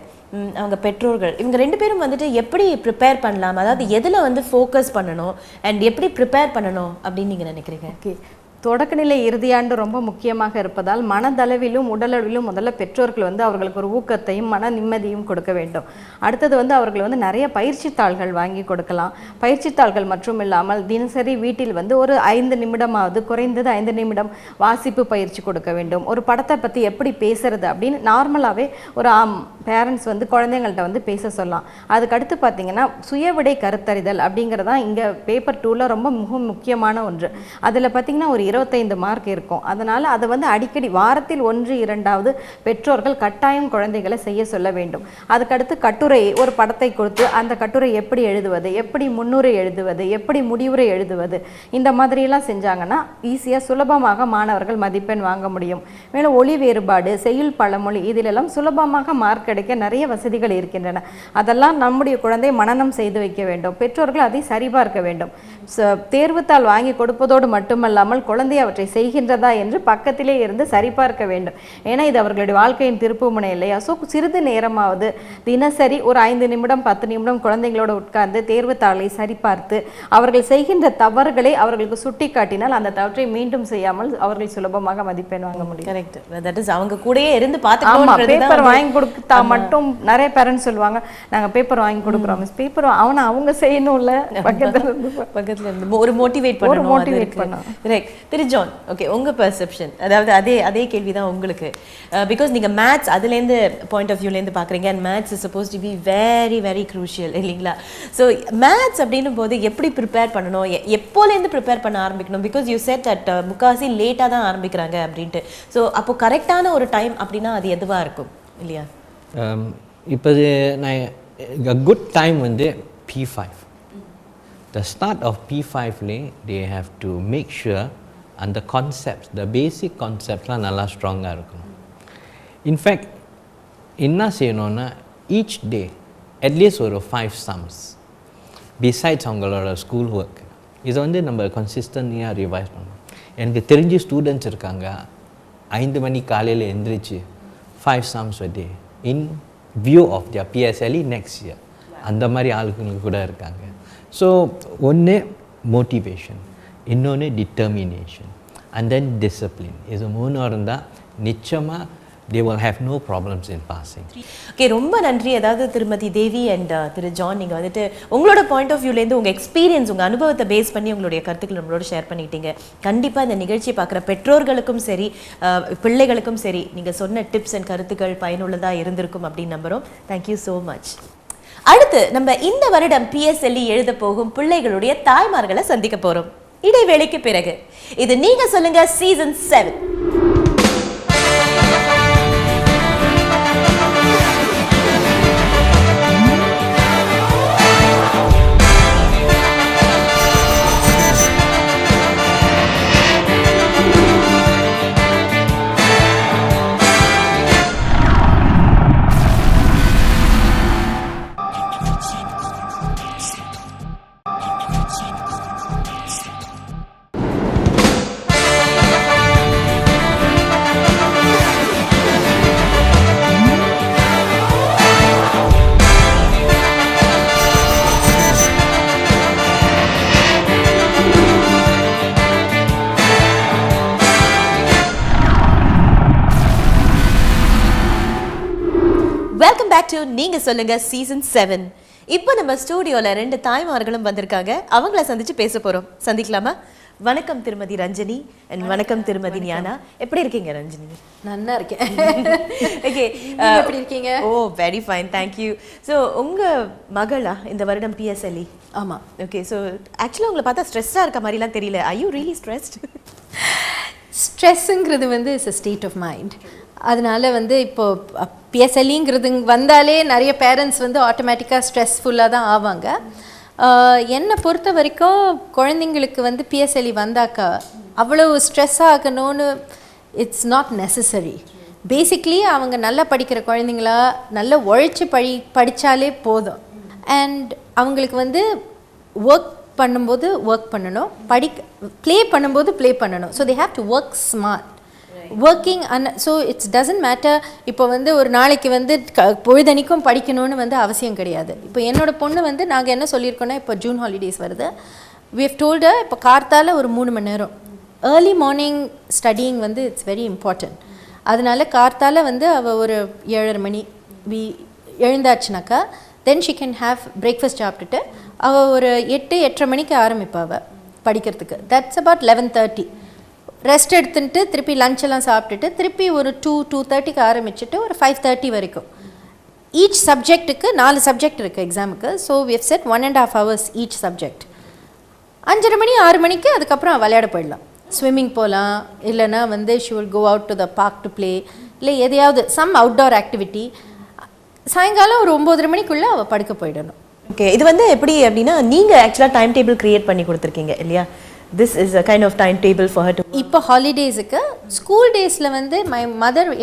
அவங்க பெற்றோர்கள் இவங்க ரெண்டு பேரும் வந்துட்டு எப்படி ப்ரிப்பேர் பண்ணலாம், அதாவது எதில் வந்து ஃபோக்கஸ் பண்ணணும் அண்ட் எப்படி ப்ரிப்பேர் பண்ணணும் அப்படின்னு நீங்கள் நினைக்கிறீங்க? ஓகே, தொடக்கநிலை இறுதியாண்டு ரொம்ப முக்கியமாக இருப்பதால் மனதளவிலும் உடலளவிலும் முதல்ல பெற்றோர்கள் வந்து அவர்களுக்கு ஒரு ஊக்கத்தையும் மன நிம்மதியும் கொடுக்க வேண்டும். அடுத்தது வந்து அவர்கள் வந்து நிறைய பயிற்சித்தாள்கள் வாங்கி கொடுக்கலாம். பயிற்சித்தாள்கள் மற்றும் இல்லாமல் தினசரி வீட்டில் வந்து ஒரு 5 நிமிடமாவது, குறைந்தது 5 நிமிடம் வாசிப்பு பயிற்சி கொடுக்க வேண்டும். ஒரு படத்தை பற்றி எப்படி பேசுறது அப்படின்னு நார்மலாகவே ஒரு பேரண்ட்ஸ் வந்து குழந்தைங்கள்ட்ட வந்து பேச சொல்லலாம். அதுக்கடுத்து பார்த்தீங்கன்னா சுயவிடை கருத்தறிதல் அப்படிங்கிறதான் இங்கே பேப்பர் 2ல ரொம்ப முக்கியமான ஒன்று. அதில் பார்த்தீங்கன்னா ஒரு 25 மார்க் இருக்கும். அதனால் அதை வந்து அடிக்கடி வாரத்தில் 1-2வது பெற்றோர்கள் கட்டாயம் குழந்தைகளை செய்ய சொல்ல வேண்டும். அதுக்கடுத்து கட்டுரை, ஒரு படத்தை கொடுத்து அந்த கட்டுரை எப்படி எழுதுவது, எப்படி முன்னுரை எழுதுவது, எப்படி முடிவுரை எழுதுவது, இந்த மாதிரியெல்லாம் செஞ்சாங்கன்னா ஈஸியாக சுலபமாக மாணவர்கள் மதிப்பெண் வாங்க முடியும். மேலும் ஒளி வேறுபாடு, செய்யுள் பழமொழி, இதிலெல்லாம் சுலபமாக மார்க் கிடைக்க நிறைய வசதிகள் இருக்கின்றன. அதெல்லாம் நம்முடைய குழந்தை மனனம் செய்து வைக்க வேண்டும். பெற்றோர்கள் அதை சரிபார்க்க வேண்டும். தேர்வுத்தாள் வாங்கி கொடுப்பதோடு மட்டுமல்லாமல் குழந்தை அவற்றை செய்கின்றதா என்று பக்கத்திலே இருந்து சரிபார்க்க வேண்டும். ஏன்னா இது அவர்களுடைய வாழ்க்கையின் திருப்புமுனை இல்லையா? ஸோ சிறிது நேரமாவது தினசரி ஒரு 5 நிமிடம் 10 நிமிடம் குழந்தைங்களோட உட்கார்ந்து தேர்வுத்தாளை சரிபார்த்து அவர்கள் செய்கின்ற தவறுகளை அவர்களுக்கு சுட்டி காட்டினால் அந்த தவற்றை மீண்டும் செய்யாமல் அவர்கள் சுலபமாக மதிப்பெண் வாங்க முடியும். கரெக்ட். தட் இஸ் அவங்க கூடயே இருந்து பார்த்துக்கணும். பேப்பர் வாங்கி கொடுத்தா மட்டும் நிறைய பேரண்ட்ஸ் சொல்லுவாங்க, நாங்க பேப்பர் வாங்கி கொடுக்குறோம் மிஸ், பேப்பர் அவங்க செய்யணும்ல, பக்கத்துல இருந்து ஒரு மோட்டிவேட் பண்ணணும். ரைட். திரு ஜான், ஓகே, உங்க பெர்செப்ஷன், அதாவது அதே கேள்விதான் உங்களுக்கு. பிகாஸ் நீங்க மேத்ஸ் அதுலேருந்து பாயிண்ட் ஆஃப் வியூலேருந்து பார்க்குறீங்க and maths is suppose to be very very crucial இல்லைங்களா? ஸோ மேத்ஸ் அப்படின்னும் போது எப்படி ப்ரிப்பேர் பண்ணணும், எப்போலேருந்து ப்ரிப்பேர் பண்ண ஆரம்பிக்கணும்? பிகாஸ் யூ செட் அட் முக்காசி லேட்டாக தான் ஆரம்பிக்கிறாங்க அப்படின்ட்டு. ஸோ அப்போ கரெக்டான ஒரு டைம் அப்படின்னா அது எதுவாக இருக்கும் இல்லையா? இப்போ நான் குட் டைம் வந்து P5. The start of P5 they have to make sure and the concepts, the basic concepts நல்லா ஸ்ட்ராங்காக இருக்கணும். இன்ஃபேக்ட் என்ன செய்யணும்னா each day அட்லீஸ்ட் ஒரு 5 sums பிசைட்ஸ் அவங்களோட ஸ்கூல் ஒர்க். இதை வந்து நம்ம கன்சிஸ்டன்டியாக ரிவைஸ் பண்ணணும். எனக்கு தெரிஞ்ச ஸ்டூடெண்ட்ஸ் இருக்காங்க 5 மணி காலையில் எழுந்திரிச்சு 5 sums a day in view of their PSLE next year. அந்த மாதிரி ஆளுங்களுக்கு கூட இருக்காங்க. ஸோ ஒன்று மோட்டிவேஷன், இன்னொன்று டிட்டர்மினேஷன் அண்ட் தென் டிசிப்ளின். இது 3 இருந்தால் நிச்சயமாக they will have no problems in passing. Okay, ரொம்ப நன்றி. அதாவது திருமதி தேவி அண்ட் திரு ஜான், நீங்கள் வந்துட்டு உங்களோட பாயிண்ட் ஆஃப் வியூலேருந்து உங்கள் எக்ஸ்பீரியன்ஸ், உங்கள் அனுபவத்தை பேஸ் பண்ணி உங்களுடைய கருத்துக்கள் நம்மளோட ஷேர் பண்ணிட்டீங்க. கண்டிப்பாக இந்த நிகழ்ச்சியை பார்க்குற பெற்றோர்களுக்கும் சரி பிள்ளைகளுக்கும் சரி நீங்கள் சொன்ன டிப்ஸ் அண்ட் கருத்துக்கள் பயனுள்ளதாக இருந்திருக்கும் அப்படின்னு நம்புகிறோம். Thank you so much. அடுத்து நம்ம இந்த வருடம் PSLE எழுத போகும் பிள்ளைகளுடைய தாய்மார்களை சந்திக்க போகிறோம். இடைவேளைக்கு பிறகு இது நீங்க சொல்லுங்க சீசன் 7. வெல்கம் பேக் டு நீங்க சொல்லுங்க சீசன் 7. இப்போ நம்ம ஸ்டூடியோல 2 தாய்மார்களும் வந்திருக்காங்க. அவங்கள சந்திச்சு பேச போறோம். சந்திக்கலாமா? வணக்கம் திருமதி ரஞ்சனி அண்ட் வணக்கம் திருமதி ஞானா. எப்படி இருக்கீங்க ரஞ்சனி? நல்லா இருக்கேன். ஓகே, எப்படி இருக்கீங்க? Oh very fine, thank you. So உங்க மகளா இந்த வருடம் PSLE? ஆமா. ஓகே, ஸோ ஆக்சுவலாக உங்களை பார்த்தா ஸ்ட்ரெஸ்ஸாக இருக்க மாதிரிலாம் தெரியல. I you really stressed? ஸ்ட்ரெஸ்ஸுங்கிறது வந்து it's a state of mind. அதனால வந்து இப்போது PSLEங்கிறது வந்தாலே நிறைய பேரண்ட்ஸ் வந்து ஆட்டோமேட்டிக்காக ஸ்ட்ரெஸ்ஃபுல்லாக தான் ஆவாங்க. என்னை பொறுத்த வரைக்கும் குழந்தைங்களுக்கு வந்து PSLE வந்தாக்கா அவ்வளோ ஸ்ட்ரெஸ் ஆகணும்னு இட்ஸ் நாட் நெசசரி. பேசிக்லி அவங்க நல்லா படிக்கிற குழந்தைங்களா நல்லா உழைச்சி படித்தாலே போதும். அண்ட் அவங்களுக்கு வந்து ஒர்க் பண்ணும்போது ஒர்க் பண்ணணும், ப்ளே பண்ணும்போது ப்ளே பண்ணணும். So they have to work smart. Working so it's doesn't matter. இப்போ வந்து ஒரு நாளைக்கு வந்து பொழுதனிக்கும் படிக்கணும்னு வந்து அவசியம் கிடையாது. இப்போ என்னோடய பொண்ணு வந்து நாங்கள் என்ன சொல்லியிருக்கோன்னா, இப்போ ஜூன் ஹாலிடேஸ் வருது, வி ஹவ் டோல்டு இப்போ கார்த்தால ஒரு 3 மணி நேரம் ஏர்லி மார்னிங் ஸ்டடியிங் வந்து இட்ஸ் வெரி இம்பார்ட்டன்ட். அதனால கார்த்தால வந்து அவள் ஒரு 7:30 மணி எழுந்தாச்சுனாக்கா then she can have breakfast சாப்பிட்டுட்டு அவள் ஒரு 8-8:30 மணிக்கு ஆரம்பிப்பாள் அவள் படிக்கிறதுக்கு. That's about 11:30. ரெஸ்ட் எடுத்துட்டு திருப்பி லஞ்செல்லாம் சாப்பிட்டுட்டு திருப்பி ஒரு 2-2:30க்கு ஆரம்பிச்சுட்டு ஒரு 5:30 வரைக்கும். ஈச் சப்ஜெக்ட்டுக்கு 4 சப்ஜெக்ட் இருக்குது எக்ஸாமுக்கு. So we have set 1.5 hours each subject. 5:30 மணி 6 மணிக்கு அதுக்கப்புறம் விளையாட போயிடலாம். ஸ்விம்மிங் போகலாம், இல்லைனா வந்து she will go out to the park to play, இல்லை எதையாவது சம் அவுட்டோர் ஆக்டிவிட்டி. சாயங்காலம் ஒரு 9:30 மணிக்குள்ளே அவள் படுக்க போயிடணும். ஓகே, இது வந்து எப்படி அப்படின்னா நீங்கள் ஆக்சுவலாக டைம் டேபிள் க்ரியேட் பண்ணி கொடுத்துருக்கீங்க இல்லையா? This is a kind of time table for her to. இப்போ ஹாலிடேஸுக்கு ஸ்கூல் டேஸில் வந்து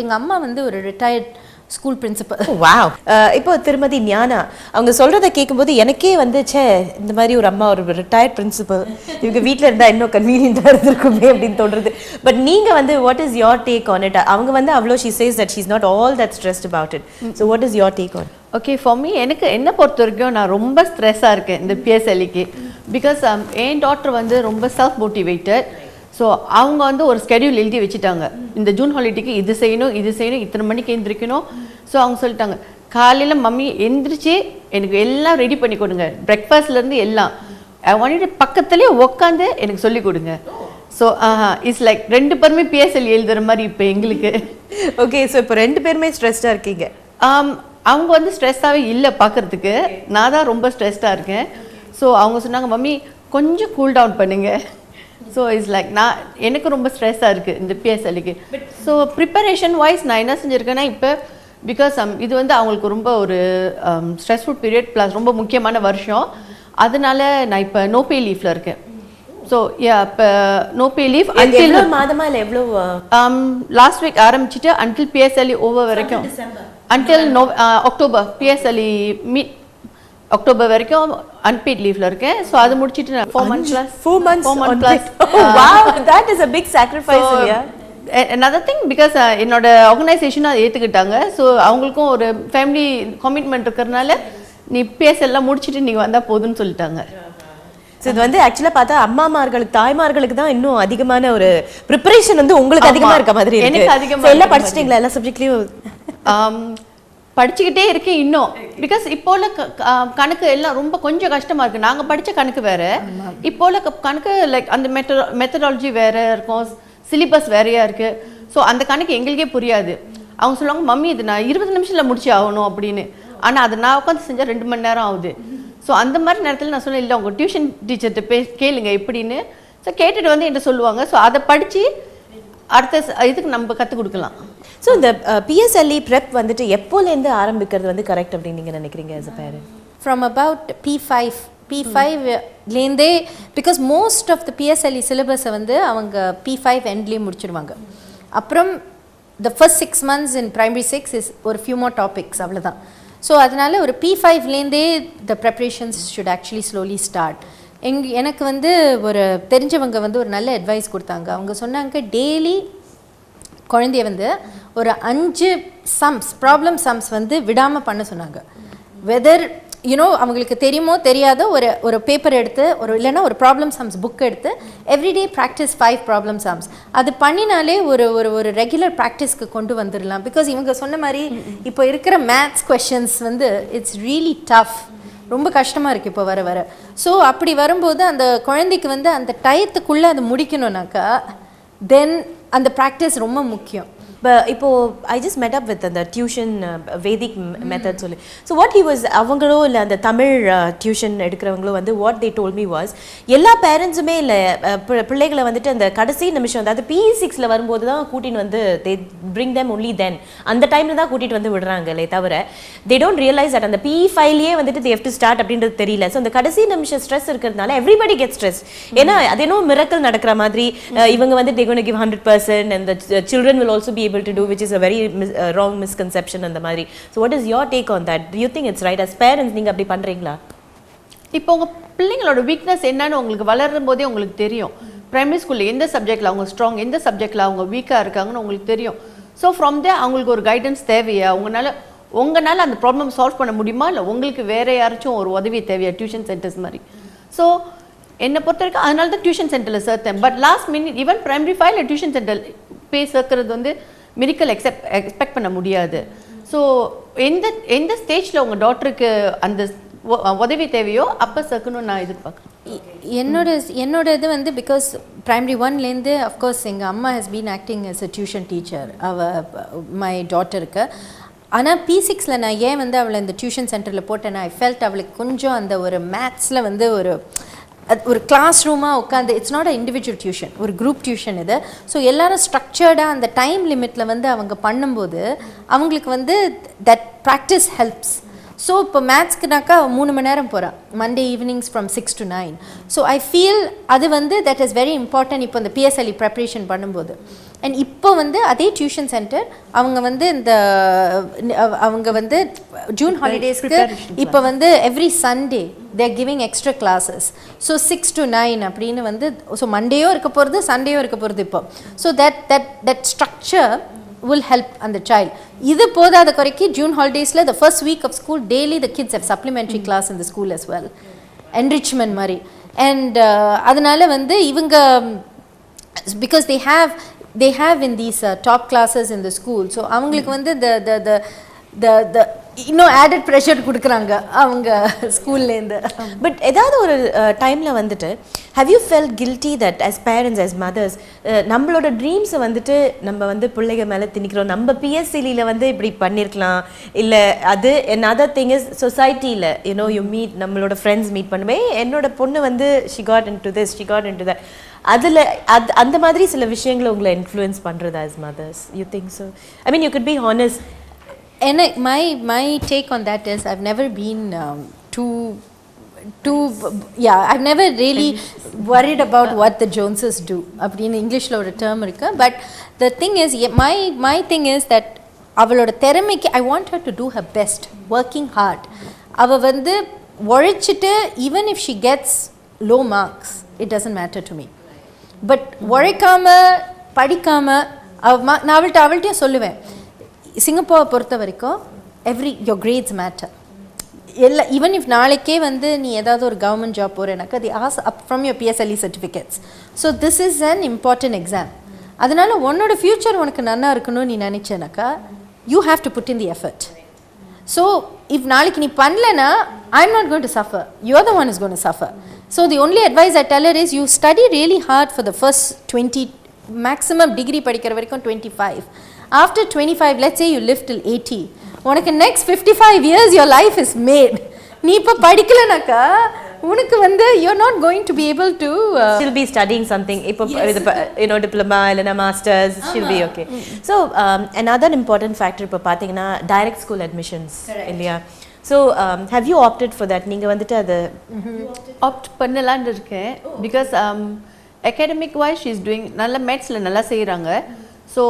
எங்கள் அம்மா வந்து ஒரு ரிட்டையர்ட் ஸ்கூல் பிரின்சிபல். வாவ். இப்போ திருமதி ஞானா அவங்க சொல்கிறத கேட்கும்போது எனக்கே வந்து இந்த மாதிரி ஒரு அம்மா ஒரு ரிட்டையர்ட் பிரின்சிபல் இவங்க வீட்டில் இருந்தால் இன்னும் கன்வீனியண்ட்டாக இருந்திருக்குமே அப்படின்னு தோன்றுறது. பட் நீங்கள் வந்து what is your take on it? அவங்க வந்து அவ்வளோ she says that she is not all that stressed about it. So what is your take on? Okay, for me எனக்கு என்னை பொறுத்த வரைக்கும் நான் ரொம்ப ஸ்ட்ரெஸ்ஸாக இருக்கேன் இந்த PSLEக்கு. பிகாஸ் என் டாக்டர் வந்து ரொம்ப செல்ஃப் மோட்டிவேட்டட். ஸோ அவங்க வந்து ஒரு ஸ்கெடியூல் எழுதி வச்சுட்டாங்க, இந்த ஜூன் ஹாலிடேக்கு இது செய்யணும் இத்தனை மணிக்கு எழுந்திரிக்கணும். ஸோ அவங்க சொல்லிட்டாங்க, காலையில் மம்மி எந்திரிச்சு எனக்கு எல்லாம் ரெடி பண்ணி கொடுங்க, பிரேக்ஃபாஸ்ட்லேருந்து எல்லாம் வாங்கிட்டு பக்கத்துலேயே உட்காந்து எனக்கு சொல்லி கொடுங்க. ஸோ இட்ஸ் லைக் 2 பேருமே PSLE எழுதுகிற மாதிரி இப்போ எங்களுக்கு. ஓகே, ஸோ இப்போ 2 பேருமே ஸ்ட்ரெஸ்டாக இருக்கீங்க. அவங்க வந்து ஸ்ட்ரெஸ்ஸாகவே இல்லை பார்க்குறதுக்கு, நான் தான் ரொம்ப ஸ்ட்ரெஸ்டாக இருக்கேன். ஸோ அவங்க சொன்னாங்க, மம்மி கொஞ்சம் கூல் டவுன் பண்ணுங்க. ஸோ இட்ஸ் லைக் எனக்கு ரொம்ப ஸ்ட்ரெஸ்ஸாக இருக்குது இந்த PSLEக்கு. ஸோ ப்ரிப்பரேஷன் வைஸ் நான் என்ன செஞ்சுருக்கேன்னா, இப்போ பிகாஸ் இது வந்து அவங்களுக்கு ரொம்ப ஒரு ஸ்ட்ரெஸ்ஃபுல் பீரியட் ப்ளஸ் ரொம்ப முக்கியமான வருஷம். அதனால நான் இப்போ நோ பே லீஃபில் இருக்கேன். ஸோ இப்போ நோ பே லீவ் அன்டில் மாதமா இல்லை எவ்வளோ? லாஸ்ட் வீக் ஆரம்பிச்சுட்டு அன்டில் PSLE ஓவர் வரைக்கும், அன்டில் October PSLE அக்டோபர் வரைக்கும் அன்பெய்ட் லீவ்ல இருக்கேன். ஸோ அது முடிச்சிட்டு நான் 4 months plus 4 months 4 months on plus paid. Oh, wow, that is a big sacrifice. Yeah. another thing because என்னோட ஆர்கனைசேஷன் அதை ஏற்றுக்கிட்டாங்க. ஸோ அவங்களுக்கும் ஒரு ஃபேமிலி கமிட்மெண்ட் இருக்கிறதுனால நீ எல்லாம் முடிச்சுட்டு நீங்கள் வந்தால் போதுன்னு சொல்லிட்டாங்க. ஸோ இது வந்து ஆக்சுவலாக பார்த்தா அம்மாமார்களுக்கு தாய்மார்களுக்கு தான் இன்னும் அதிகமான ஒரு ப்ரிப்பரேஷன் வந்து உங்களுக்கு அதிகமாக இருக்க மாதிரி எனக்கு அதிகமாக எல்லாம் படிச்சிட்டிங்களா எல்லா சப்ஜெக்ட்லையும்? படிச்சுக்கிட்டே இருக்கேன் இன்னும். பிகாஸ் இப்போ உள்ள கணக்கு எல்லாம் ரொம்ப கொஞ்சம் கஷ்டமாக இருக்குது. நாங்கள் படித்த கணக்கு வேறு, இப்போ உள்ள கணக்கு லைக் அந்த மெத்தடாலஜி வேறு இருக்கும், சிலிபஸ் வேறையாக இருக்குது. ஸோ அந்த கணக்கு எங்களுக்கே புரியாது. அவங்க சொல்லுவாங்க மம்மி இது நான் 20 நிமிஷத்தில் முடிச்சு ஆகணும் அப்படின்னு. ஆனால் அது நான் உட்காந்து செஞ்சால் 2 மணி நேரம் ஆகுது. ஸோ அந்த மாதிரி நேரத்தில் நான் சொன்னேன் இல்லை உங்கள் டியூஷன் டீச்சர்கிட்ட கேளுங்க எப்படின்னு. ஸோ கேட்டுட்டு வந்து என்கிட்ட சொல்லுவாங்க. ஸோ அதை படித்து அடுத்த இதுக்கு நம்ம கற்றுக் கொடுக்கலாம். ஸோ இந்த பிஎஸ்எல்இ ப்ரெப் வந்துட்டு எப்போலேருந்து ஆரம்பிக்கிறது வந்து கரெக்ட் அப்படின்னு நீங்கள் நினைக்கிறீங்க as a parent? From about P5லேருந்தே because most of the PSLE சிலபஸை வந்து அவங்க P5 எண்ட்லேயே முடிச்சிடுவாங்க. அப்புறம் the first 6 months in primary 6 is ஒரு few more topics அவ்வளோதான். ஸோ அதனால ஒரு P5லேருந்தே the preparations should actually slowly start. எனக்கு வந்து ஒரு தெரிஞ்சவங்க வந்து ஒரு நல்ல அட்வைஸ் கொடுத்தாங்க. அவங்க சொன்னாங்க டெய்லி குழந்தைய வந்து ஒரு 5 ப்ராப்ளம் சம்ஸ் வந்து விடாமல் பண்ண சொன்னாங்க. வெதர் அவங்களுக்கு தெரியுமோ தெரியாதோ ஒரு பேப்பர் எடுத்து இல்லைன்னா ஒரு ப்ராப்ளம் சம்ஸ் புக் எடுத்து எவ்ரிடே ப்ராக்டிஸ் 5 ப்ராப்ளம் சம்ஸ். அது பண்ணினாலே ஒரு ரெகுலர் ப்ராக்டிஸ்க்கு கொண்டு வந்துடலாம். பிகாஸ் இவங்க சொன்ன மாதிரி இப்போ இருக்கிற மேத்ஸ் கொஷின்ஸ் வந்து இட்ஸ் ரியலி டஃப், ரொம்ப கஷ்டமாக இருக்குது இப்போ வர. ஸோ அப்படி வரும்போது அந்த குழந்தைக்கு வந்து அந்த டயத்துக்குள்ளே அது முடிக்கணும்னாக்கா தென் அந்த ப்ராக்டிஸ் ரொம்ப முக்கியம். இப்போ ஐ ஜஸ்ட் மெட் அப் வித் அந்த டியூஷன் வேதிக் மெத்தட் சொல்லி. ஸோ வாட் ஹி வாஸ் அவங்களோ இல்லை அந்த தமிழ் டியூஷன் எடுக்கிறவங்களோ வந்து what they told me was எல்லா பேரண்ட்ஸுமே இல்லை பிள்ளைகளை வந்துட்டு அந்த கடைசி நிமிஷம் அதாவது P6 வரும்போது தான் கூட்டின்னு வந்து they bring them only then அந்த டைமில் தான் கூட்டிகிட்டு வந்து விடுறாங்களே தவிர தே டோன்ட் ரியலைஸ் தட் அந்த P5லேயே வந்துட்டு தே ஹேவ் டு ஸ்டார்ட் அப்படின்றது தெரியல. ஸோ அந்த கடைசி நிமிஷம் ஸ்ட்ரெஸ் இருக்கிறதுனால எவ்ரிபடி கெட் ஸ்ட்ரெஸ். ஏன்னா அது என்ன மிரக்கல் நடக்கிற மாதிரி இவங்க வந்து they gonna give 100% and the children will also be able to do, which is a very wrong misconception and the mari. So what is your take on that? Do you think it's right as parents நீங்க அப்படி பண்றீங்களா? இப்போ உங்க பிள்ளைங்களோட weakness என்னன்னு உங்களுக்கு வளரும் போதே உங்களுக்கு தெரியும். பிரைமரி ஸ்கூல்ல எந்த சப்ஜெக்ட்ல அவங்க ஸ்ட்ராங், எந்த சப்ஜெக்ட்ல அவங்க வீக்கா இருக்காங்கன்னு உங்களுக்கு தெரியும். ஸோ ஃப்ரம் தேர் அவங்களுக்கு ஒரு கைடன்ஸ் தேவையா, உங்களால அந்த ப்ராப்ளம் சால்வ் பண்ண முடியுமா, இல்லை உங்களுக்கு வேற யாராச்சும் ஒரு உதவி தேவையா, டியூஷன் சென்டர்ஸ் மாதிரி. ஸோ என்னை பொறுத்த வரைக்கும் அதனால தான் டியூஷன் சென்டரில் சேர்த்தேன். But last minute even primary 5ல டியூஷன் சென்டர் சேர்க்கறது வந்து மிரிக்கல் எக்ஸ்பெக்ட் பண்ண முடியாது. ஸோ எந்த ஸ்டேஜில் உங்கள் டாக்டருக்கு அந்த உதவி தேவையோ அப்போ சேர்க்கணும்னு நான் எதிர்பார்க்குறேன். என்னோட இது வந்து பிகாஸ் பிரைமரி 1லேருந்து அஃப்கோர்ஸ் எங்கள் அம்மா has been acting as a tuition teacher my டாட்டருக்கு. ஆனால் P6 நான் ஏன் வந்து அவளை இந்த டியூஷன் சென்டரில் போட்டேன்னா ஐ ஃபெல்ட் அவளுக்கு கொஞ்சம் அந்த ஒரு மேத்ஸில் வந்து ஒரு கிளாஸ் ரூமாக உட்காந்து it's not a individual tuition, ஒரு குரூப் டியூஷன் இது. ஸோ எல்லாரும் ஸ்ட்ரக்சர்டாக அந்த டைம் லிமிட்டில் வந்து அவங்க பண்ணும்போது அவங்களுக்கு வந்து தட் ப்ராக்டிஸ் ஹெல்ப்ஸ். ஸோ இப்போ மேத்ஸ்க்குனாக்கா 3 மணி நேரம் போகிறான் Monday evenings from 6 to 9. So I feel அது வந்து தட் இஸ் வெரி இம்பார்ட்டன்ட் இப்போ இந்த பிஎஸ்எல்இ ப்ரிப்ரேஷன் பண்ணும்போது. அண்ட் இப்போ வந்து அதே டியூஷன் சென்டர் அவங்க வந்து ஜூன் ஹாலிடேஸ்க்கு இப்போ வந்து every Sunday they're giving extra classes. So 6 to 9 அப்படின்னு வந்து ஸோ மண்டேயோ இருக்க போகிறது சண்டேயோ இருக்க போகிறது இப்போ. So that structure will help on the child. இது போதாத குறைக்கு June ஹாலிடேஸில் the first week of school daily the kids have supplementary class in the school as well, enrichment மாதிரி. and அதனால வந்து இவங்க because they have in these top classes in the school, so அவங்களுக்கு வந்து the இன்னும் added pressure கொடுக்குறாங்க அவங்க ஸ்கூல்லேருந்து. பட் ஏதாவது ஒரு டைமில் வந்துட்டு have you felt guilty that as parents as mothers நம்மளோட ட்ரீம்ஸை வந்துட்டு நம்ம வந்து பிள்ளைங்க மேலே திணிக்கிறோம், நம்ம பிஎஸ்சிலியில் வந்து இப்படி பண்ணியிருக்கலாம், இல்லை அது another thing is சொசைட்டியில் யூ மீட் நம்மளோட ஃப்ரெண்ட்ஸ் மீட் பண்ணுமே என்னோட பொண்ணு வந்து she got into this, she got into that, அதில் அந்த மாதிரி சில விஷயங்களை உங்களை இன்ஃப்ளூயன்ஸ் பண்ணுறது as mothers, you think so? I mean you could be honest. And my take on that is I've never been I've never really worried about what the Joneses do. In English la oru term irukku, but the thing is my thing is that avaloda theramikku I want her to do her best, working hard. Ava vandu உழைச்சிட்டு even if she gets low marks it doesn't matter to me. But உழைக்காம படிக்காமல் நான் அவள்கிட்டயும் சொல்லுவேன், சிங்கப்பூரை பொறுத்த வரைக்கும் your grades matter. Even if நாளைக்கே வந்து நீ ஏதாவது ஒரு கவர்மெண்ட் ஜாப் போகிறேனாக்கா the as up from your PSLE certificates. So this is an important exam. அதனால் உன்னோட ஃப்யூச்சர் உனக்கு நல்லா இருக்கணும்னு நீ நினச்சேனாக்கா you have to put in the effort. So if நாளைக்கு நீ பண்ணலனா I'm not going to suffer, you're the one is going to suffer. So the only advice I tell her is you study really heart for the first 20 maximum degree படிக்கிற வரைக்கும் 25. After 25 let's say you live till 80, உனக்கு next 55 years your life is made. நீ இப்போ படிக்கலனாக்கா உனக்கு வந்து you're not going to be able to she'll be studying something இப்போ diploma இல்லனா masters, she'll be okay. So another important factor இப்போ பாத்தீங்கன்னா direct school admissions இல்லையா? So have you opted for that? நீங்க வந்துட்டு அது ஆப்ட் பண்ணலாம்னு இருக்கேன். Because academic wise she is doing நல்ல மேத்ஸில் நல்லா செய்கிறாங்க. ஸோ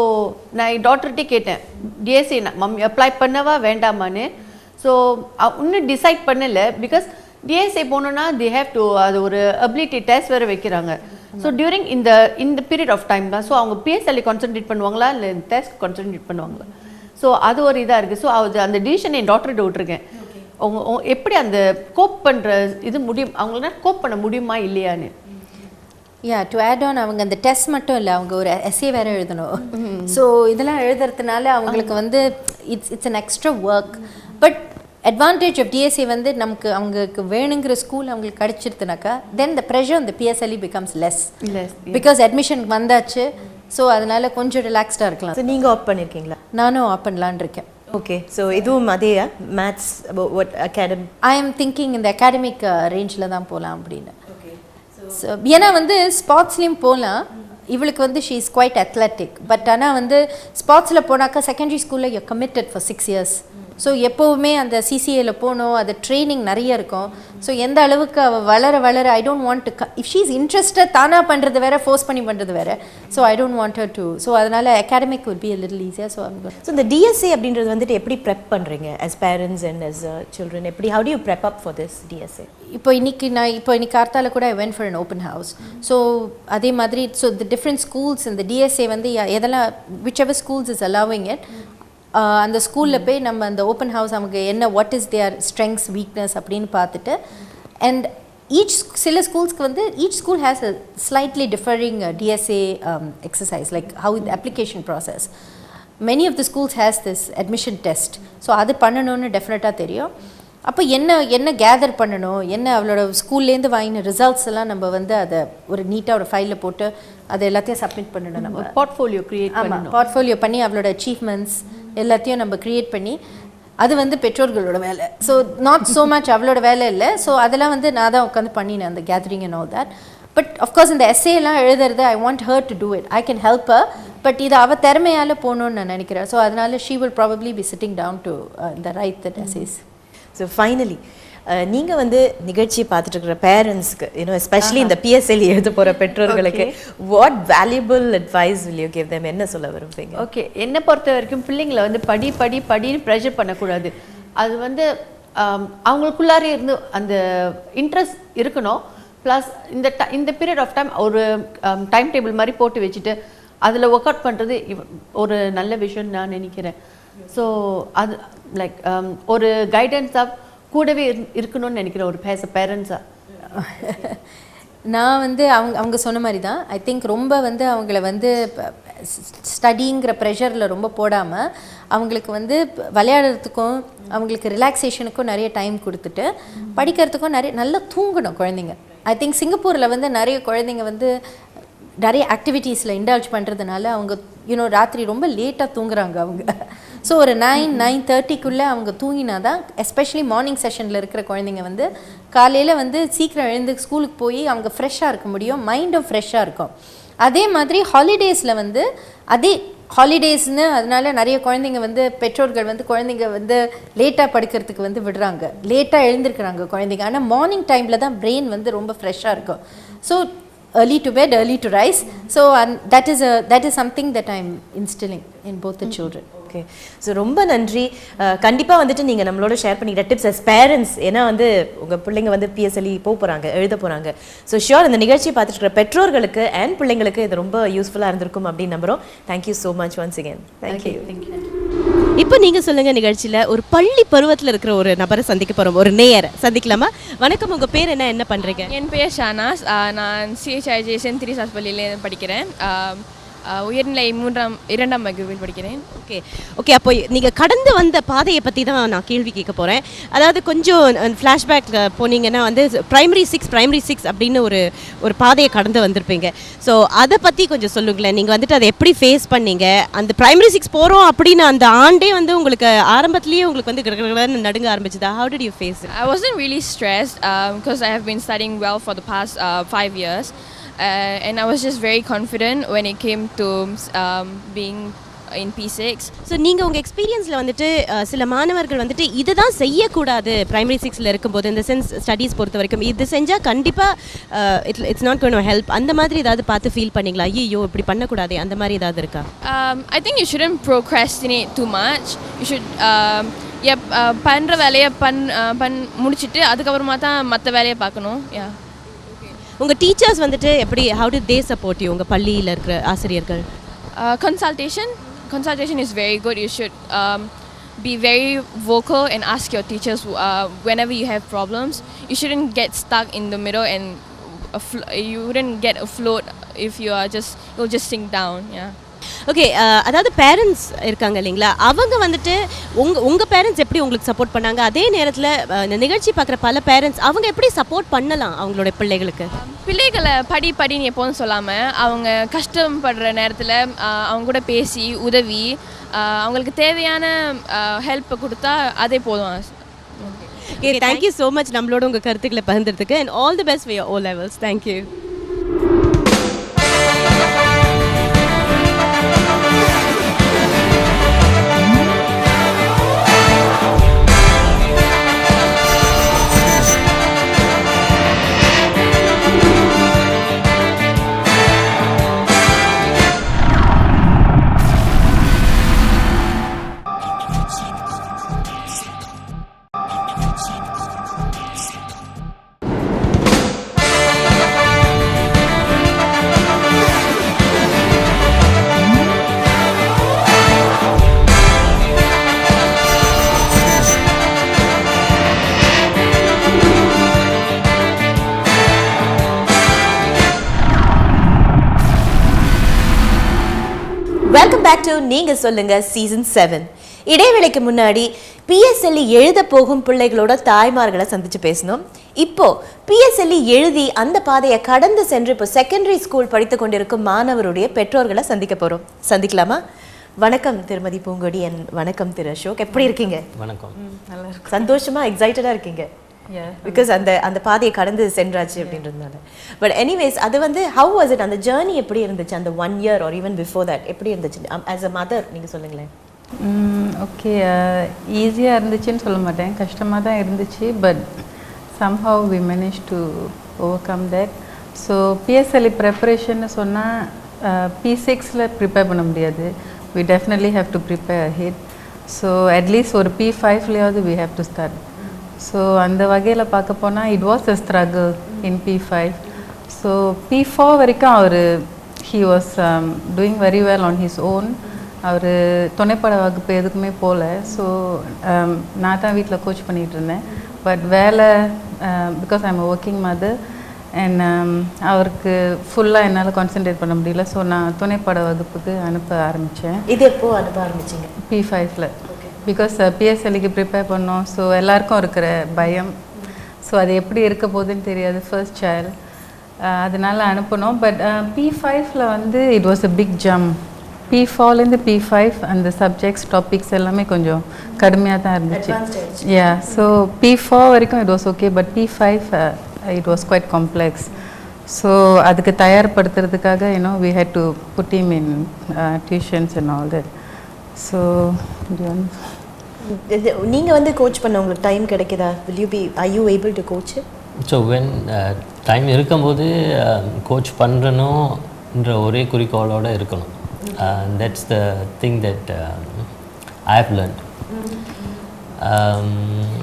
நான் என் டாக்டர்கிட்டே கேட்டேன், டிஎஸ்சி மம்மி அப்ளை பண்ணவா வேண்டாமான்னு. ஸோ இன்னும் டிசைட் பண்ணலை. பிகாஸ் டிஎஸ்சி போனோன்னா தி ஹேவ் டு அது ஒரு அபிலிட்டி டெஸ்ட் வேறு வைக்கிறாங்க. ஸோ டியூரிங் இந்த பீரியட் ஆஃப் டைம் தான். ஸோ அவங்க PSLE கான்சன்ட்ரேட் பண்ணுவாங்களா இல்லை டெஸ்ட் கான்சன்ட்ரேட் பண்ணுவாங்களா? ஸோ அது ஒரு இதாக இருக்குது. ஸோ அது அந்த டிசிஷன் என் டாக்டர்கிட்ட விட்டுருக்கேன். அவங்க எப்படி அந்த கோப் பண்ணுற இது முடியும், அவங்களால கோப் பண்ண முடியுமா இல்லையான்னு. டு ஆட் ஆன், அவங்க அந்த டெஸ்ட் மட்டும் இல்லை, அவங்க ஒரு எஸ்ஏ வேறு எழுதணும். ஸோ இதெல்லாம் எழுதுறதுனால அவங்களுக்கு வந்து it's an extra work. But advantage of DSC வந்து நமக்கு அவங்களுக்கு வேணுங்கிற ஸ்கூல் அவங்களுக்கு கிடச்சிருதுனாக்கா தென் த ப்ரெஷர் அந்த PSLE becomes less. Because admission வந்தாச்சு. ஸோ அதனால கொஞ்சம் ரிலாக்ஸ்டாக இருக்கலாம். ஸோ நீங்கள் ஆப் பண்ணியிருக்கீங்களா? நானும் ஆப் பண்ணலான் இருக்கேன். ஓகே. ஸோ இதுவும் அதேயா maths academy? I am thinking இந்த அகாடமிக் ரேஞ்சில் தான் போகலாம் அப்படின்னு. ஸோ ஏன்னா வந்து ஸ்பார்ட்ஸ்லேயும் போகலாம். இவளுக்கு வந்து she is quite athletic. But ஆனால் வந்து ஸ்பார்ட்ஸில் போனாக்கா secondary school you committed for 6 years. So எப்போவுமே அந்த சிசிஏல போகணும், அது ட்ரைனிங் நிறைய இருக்கும். ஸோ எந்த அளவுக்கு அவள் வளர I don't want to if she is interested தானாக பண்ணுறது வேறு, ஃபோர்ஸ் பண்ணி பண்ணுறது வேறு. So I don't want her to. So அதனால் academic will be a little easier. So இந்த டிஎஸ்சி அப்படின்றது வந்துட்டு எப்படி ப்ரெப் பண்ணுறீங்க as parents and as children? எப்படி how do you prep up for this DSA? இப்போ இன்னைக்கு கார்த்தால கூட I went for an open house. So அதே மாதிரி ஸோ தி டிஃப்ரெண்ட் ஸ்கூல்ஸ் இந்த டிஎஸ்ஏ வந்து எதெல்லாம் whichever schools is allowing it, அந்த ஸ்கூலில் போய் நம்ம அந்த ஓப்பன் ஹவுஸ் அவங்க என்ன what is their strengths weakness அப்படின்னு பார்த்துட்டு, அண்ட் சில ஸ்கூல்ஸ்க்கு வந்து each school has a slightly differing DSA exercise like how the application process. Many of the schools has this admission test. So அது பண்ணணும்னு டெஃபினட்டாக தெரியும். அப்போ என்ன கேதர் பண்ணணும், என்ன அவளோட ஸ்கூல்லேருந்து வாங்கின ரிசல்ட்ஸ் எல்லாம் நம்ம வந்து அதை ஒரு நீட்டாக ஒரு ஃபைலில் போட்டு அதை எல்லாத்தையும் சப்மிட் பண்ணணும். நம்ம போர்ட்ஃபோலியோ க்ரியேட் பண்ணணும். போர்ட்ஃபோலியோ பண்ணி அவளோட அச்சீவ்மெண்ட்ஸ் எல்லாத்தையும் நம்ம க்ரியேட் பண்ணி, அது வந்து பெற்றோர்களோட வேலை. ஸோ நாட் ஸோ மச் அவளோட வேலை இல்லை. ஸோ அதெல்லாம் வந்து நான் தான் உட்காந்து பண்ணினேன் அந்த gathering and all that. But of course இந்த எஸ்ஏலாம் எழுதுறது I want her to do it. I can help her. But இது அவள் திறமையால் போகணுன்னு நான் நினைக்கிறேன். ஸோ அதனால she will probably be sitting down to the write that SAs. So finally நீங்கள் வந்து நிகழ்ச்சியை பார்த்துட்டு இருக்கிற பேரண்ட்ஸ்க்கு எஸ்பெஷலி இந்த PSLE எழுத போகிற பெற்றோர்களுக்கு what valuable advice will you give them? என்ன சொல்ல விரும்புறீங்க? ஓகே, என்னை பொறுத்த வரைக்கும் பிள்ளைங்களை வந்து படின்னு ப்ரெஷர் பண்ணக்கூடாது. அது வந்து அவங்களுக்குள்ளாரே இருந்து அந்த இன்ட்ரெஸ்ட் இருக்கணும். ப்ளஸ் இந்த பீரியட் ஆஃப் டைம் ஒரு டைம் டேபிள் மாதிரி போட்டு வச்சுட்டு அதில் ஒர்க் அவுட் பண்ணுறது ஒரு நல்ல விஷயம்னு நான் நினைக்கிறேன். ஸோ அது லைக் ஒரு கைடன்ஸாக கூடவே இருக்கணும்னு நினைக்கிறேன் ஒரு பேரண்ட்ஸாக. நான் வந்து அவங்க சொன்ன மாதிரி தான் ஐ திங்க் ரொம்ப வந்து அவங்கள வந்து ஸ்டடிங்கிற ப்ரெஷரில் ரொம்ப போடாமல் அவங்களுக்கு வந்து விளையாடுறதுக்கும் அவங்களுக்கு ரிலாக்ஸேஷனுக்கும் நிறைய டைம் கொடுத்துட்டு படிக்கிறதுக்கும் நல்லா தூங்கணும் குழந்தைங்க. ஐ திங்க் சிங்கப்பூரில் வந்து நிறைய குழந்தைங்க வந்து நிறைய ஆக்டிவிட்டீஸில் இன்டால்ஜ் பண்ணுறதுனால அவங்க ராத்திரி ரொம்ப லேட்டாக தூங்குறாங்க அவங்க. ஸோ ஒரு 9-9:30க்குள்ளே அவங்க தூங்கினா தான், எஸ்பெஷலி மார்னிங் செஷனில் இருக்கிற குழந்தைங்க வந்து காலையில் வந்து சீக்கிரம் எழுந்து ஸ்கூலுக்கு போய் அவங்க ஃப்ரெஷ்ஷாக இருக்க முடியும், மைண்டும் ஃப்ரெஷ்ஷாக இருக்கும். அதே மாதிரி ஹாலிடேஸில் வந்து ஹாலிடேஸ்னு அதனால நிறைய குழந்தைங்க வந்து பெற்றோர்கள் வந்து குழந்தைங்க வந்து லேட்டாக படுக்கிறதுக்கு வந்து விடுறாங்க, லேட்டாக எழுந்திருக்கிறாங்க குழந்தைங்க. ஆனால் மார்னிங் டைமில் தான் பிரெயின் வந்து ரொம்ப ஃப்ரெஷ்ஷாக இருக்கும். So early to bed, early to rise. So that is something that I'm instilling in both the children. Okay. So ரொம்ப நன்றி. கண்டிப்பாக வந்துட்டு நீங்கள் நம்மளோட ஷேர் பண்ணிக்கிற டிப்ஸ் அஸ் பேரண்ட்ஸ், ஏன்னா வந்து உங்கள் பிள்ளைங்க வந்து பிஎஸ்எல்இ போகிறாங்க, எழுத போகிறாங்க. ஸோ ஷியோர் இந்த நிகழ்ச்சியை பார்த்துட்டு இருக்கிற பெற்றோர்களுக்கு அண்ட் பிள்ளைங்களுக்கு இது ரொம்ப யூஸ்ஃபுல்லாக இருந்திருக்கும் அப்படின்னு நம்புகிறோம். Thank you so much once again. Thank you. இப்போ நீங்கள் சொல்லுங்கள் நிகழ்ச்சியில் ஒரு பள்ளி பருவத்தில் இருக்கிற ஒரு நபரை சந்திக்க போகிறோம், ஒரு நேயரை சந்திக்கலாமா? வணக்கம், உங்கள் பேர் என்ன பண்ணுறீங்க? என் பேர் ஷானாஸ். நான் சிஹெச்ஐஜே சென்ட் தெரேசாஸ் பள்ளியில் படிக்கிறேன். உயர்நிலை 2ஆம் வகுப்பில் படிக்கிறேன். Okay okay. அப்போ நீங்கள் கடந்து வந்த பாதையை பற்றி தான் நான் கேள்வி கேட்க போகிறேன். அதாவது கொஞ்சம் ஃப்ளாஷ்பேக் போனீங்கன்னா வந்து பிரைமரி 6 அப்படின்னு ஒரு பாதையை கடந்து வந்திருப்பீங்க. ஸோ அதை பற்றி கொஞ்சம் சொல்லுங்களேன். நீங்கள் வந்துட்டு அதை எப்படி ஃபேஸ் பண்ணீங்க? அந்த பிரைமரி 6 போகிறோம் அப்படின்னு அந்த ஆண்டே வந்து உங்களுக்கு ஆரம்பத்துலேயே உங்களுக்கு வந்து நடுங்க ஆரம்பிச்சுதா? How did you face it? I wasn't really stressed because I have been studying well for the past 5 years. And I was just very confident when it came to being in P6. So நீங்கள் உங்கள் எக்ஸ்பீரியன்ஸில் வந்துட்டு சில மாணவர்கள் வந்துட்டு இதை தான் செய்யக்கூடாது பிரைமரி 6ல் இருக்கும்போது, இந்த சென்ஸ் ஸ்டடீஸ் பொறுத்த வரைக்கும் இது செஞ்சால் கண்டிப்பாக it's not going to help, அந்த மாதிரி ஏதாவது பார்த்து ஃபீல் பண்ணிங்களா? ஐயோ இப்படி பண்ணக்கூடாது, அந்த மாதிரி ஏதாவது இருக்கா? I think you shouldn't procrastinate too much. You should பண்ணுற வேலையை முடிச்சுட்டு அதுக்கப்புறமா தான் மற்ற வேலையை பார்க்கணும். உங்கள் டீச்சர்ஸ் வந்துட்டு எப்படி, how did they support you? உங்கள் பள்ளியில் இருக்கிற ஆசிரியர்கள்? Consultation is very good. You should be very vocal and ask your teachers whenever you have problems. You shouldn't get stuck in the middle and you wouldn't get afloat if you'll just sink down. Okay. அதாவது parents இருக்காங்க இல்லைங்களா, அவங்க வந்துட்டு உங்கள் parents எப்படி உங்களுக்கு support பண்ணாங்க? அதே நேரத்தில் இந்த நிகழ்ச்சி பார்க்குற பல பேரண்ட்ஸ் அவங்க எப்படி சப்போர்ட் பண்ணலாம் அவங்களோட பிள்ளைகளுக்கு? பிள்ளைகளை படின்னு எப்போதும் சொல்லாமல் அவங்க கஷ்டப்படுற நேரத்தில் அவங்க கூட பேசி உதவி அவங்களுக்கு தேவையான ஹெல்ப்பை கொடுத்தா அதே போதும். ஓகே, தேங்க்யூ ஸோ மச் நம்மளோட உங்கள் கருத்துக்களை பகிர்ந்ததுக்கு and all the best for your O levels. Thank you. Welcome back to நீங்க சொல்லுங்க சீசன் 7. இடைவேளைக்கு முன்னாடி பிஎஸ்எல்இ எழுத போகும் பிள்ளைகளோட தாய்மார்களை சந்திச்சு பேசணும். இப்போ பிஎஸ்எல்இ எழுதி அந்த பாதையை கடந்து சென்று இப்போ செகண்டரி ஸ்கூல் படித்து கொண்டிருக்கும் மாணவருடைய பெற்றோர்களை சந்திக்க போறோம். சந்திக்கலாமா? வணக்கம் திருமதி பூங்கொடி அண்ட் வணக்கம் திரு அசோக். எப்படி இருக்கீங்க? வணக்கம். நல்லா இருக்கு. சந்தோஷமா எக்ஸைட்டடா இருக்கீங்க? பிகாஸ் அந்த பாதையை கடந்து சென்றாச்சு அப்படின்றதுனால. பட் எனிவேஸ் அது வந்து ஹவ் வாஸ் இட், அந்த ஜேர்னி எப்படி இருந்துச்சு அந்த 1 year R even before that எப்படி இருந்துச்சு ஆஸ் அ மதர்? நீங்கள் சொல்லுங்களேன். ஓகே, ஈஸியாக இருந்துச்சுன்னு சொல்ல மாட்டேன், கஷ்டமாக தான் இருந்துச்சு. But somehow we manage to overcome that. So PSLE ப்ரிப்பரேஷன்னு சொன்னால் P6ல் ப்ரிப்பேர் பண்ண முடியாது. We definitely have to prepare ahead. So at least ஒரு P5லேயாவது we have to start. So அந்த வகையில் பார்க்க போனால் it was a struggle in P5. So P4 வரைக்கும் அவர் he was doing very well on his own. அவர் துணைப்பட வகுப்பு எதுக்குமே போகல. ஸோ நான் தான் வீட்டில் கோச் பண்ணிகிட்டு இருந்தேன். பட் வேலை because I am working mother and அவருக்கு ஃபுல்லாக என்னால் கான்சென்ட்ரேட் பண்ண முடியல. ஸோ நான் துணைப்பட வகுப்புக்கு அனுப்ப ஆரம்பித்தேன். இது எப்போ அனுப்ப ஆரம்பிச்சிங்க? P5ல். பிகாஸ் பிஎஸ்எல்இக்கு ப்ரிப்பேர் பண்ணோம். ஸோ எல்லாருக்கும் இருக்கிற பயம், ஸோ அது எப்படி இருக்க போகுதுன்னு தெரியாது, ஃபர்ஸ்ட் சைல்டு, அதனால் அனுப்பணும். பட் P5ல் வந்து it was a big jump. P4லேருந்து P5 அந்த சப்ஜெக்ட்ஸ் டாபிக்ஸ் எல்லாமே கொஞ்சம் கடுமையாக தான் இருந்துச்சு. ஸோ P4 வரைக்கும் it was okay. But P5 it was quite complex. So அதுக்கு தயார்படுத்துறதுக்காக we had to put him in tuitions and all that. So நீங்கள் வந்து கோச் பண்ண உங்களுக்கு டைம் கிடைக்குதா? are you able to coach? So when time இருக்கும்போது coach பண்ணுறணுன்ற ஒரே குறிக்கோளோடு இருக்கணும். That's the thing that I have learned.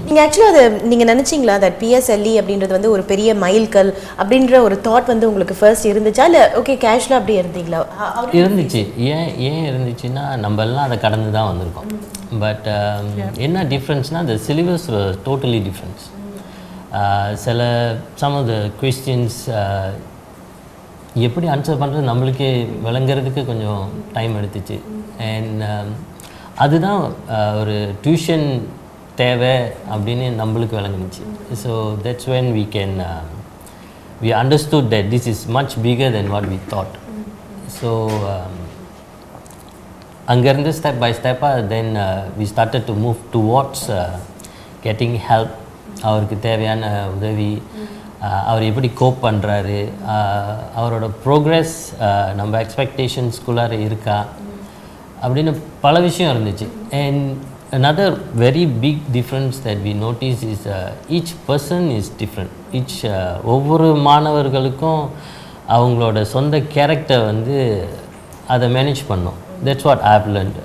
நீங்கள் ஆக்சுவலாக அதை நீங்கள் நினச்சிங்களா தட் பிஎஸ்எல்இ அப்படின்றது வந்து ஒரு பெரிய மைல்கல் அப்படின்ற ஒரு தாட் வந்து உங்களுக்கு ஃபர்ஸ்ட் இருந்துச்சா இல்லை ஓகே கேஷுவலாக அப்படி இருந்தீங்களா? இருந்துச்சு. ஏன் இருந்துச்சுன்னா நம்ம எல்லாம் அதை கடந்து தான் வந்திருக்கோம். பட் என்ன டிஃப்ரென்ஸ்னால் the syllabus was totally different. some of the questions எப்படி ஆன்சர் பண்ணுறது நம்மளுக்கே விளங்குறதுக்கு கொஞ்சம் டைம் எடுத்துச்சு. அண்ட் அதுதான் ஒரு டியூஷன் தேவை அப்படின்னு நம்மளுக்கு விளங்குனுச்சு. So that's when we understood that this is much bigger than what we thought. So அங்கேருந்து ஸ்டெப் பை ஸ்டெப்பாக தென் we started to move towards getting help. அவருக்கு தேவையான உதவி, அவர் எப்படி கோப் பண்ணுறாரு, அவரோட ப்ரோக்ரஸ் நம்ம எக்ஸ்பெக்டேஷன்ஸ்குள்ளார இருக்கா அப்படின்னு பல விஷயம் இருந்துச்சு. And another very big difference that we notice is each person is different. ஒவ்வொரு மாணவர்களுக்கும் அவங்களோட சொந்த கேரக்டர் வந்து அதை மேனேஜ் பண்ணும். that's what I've learned.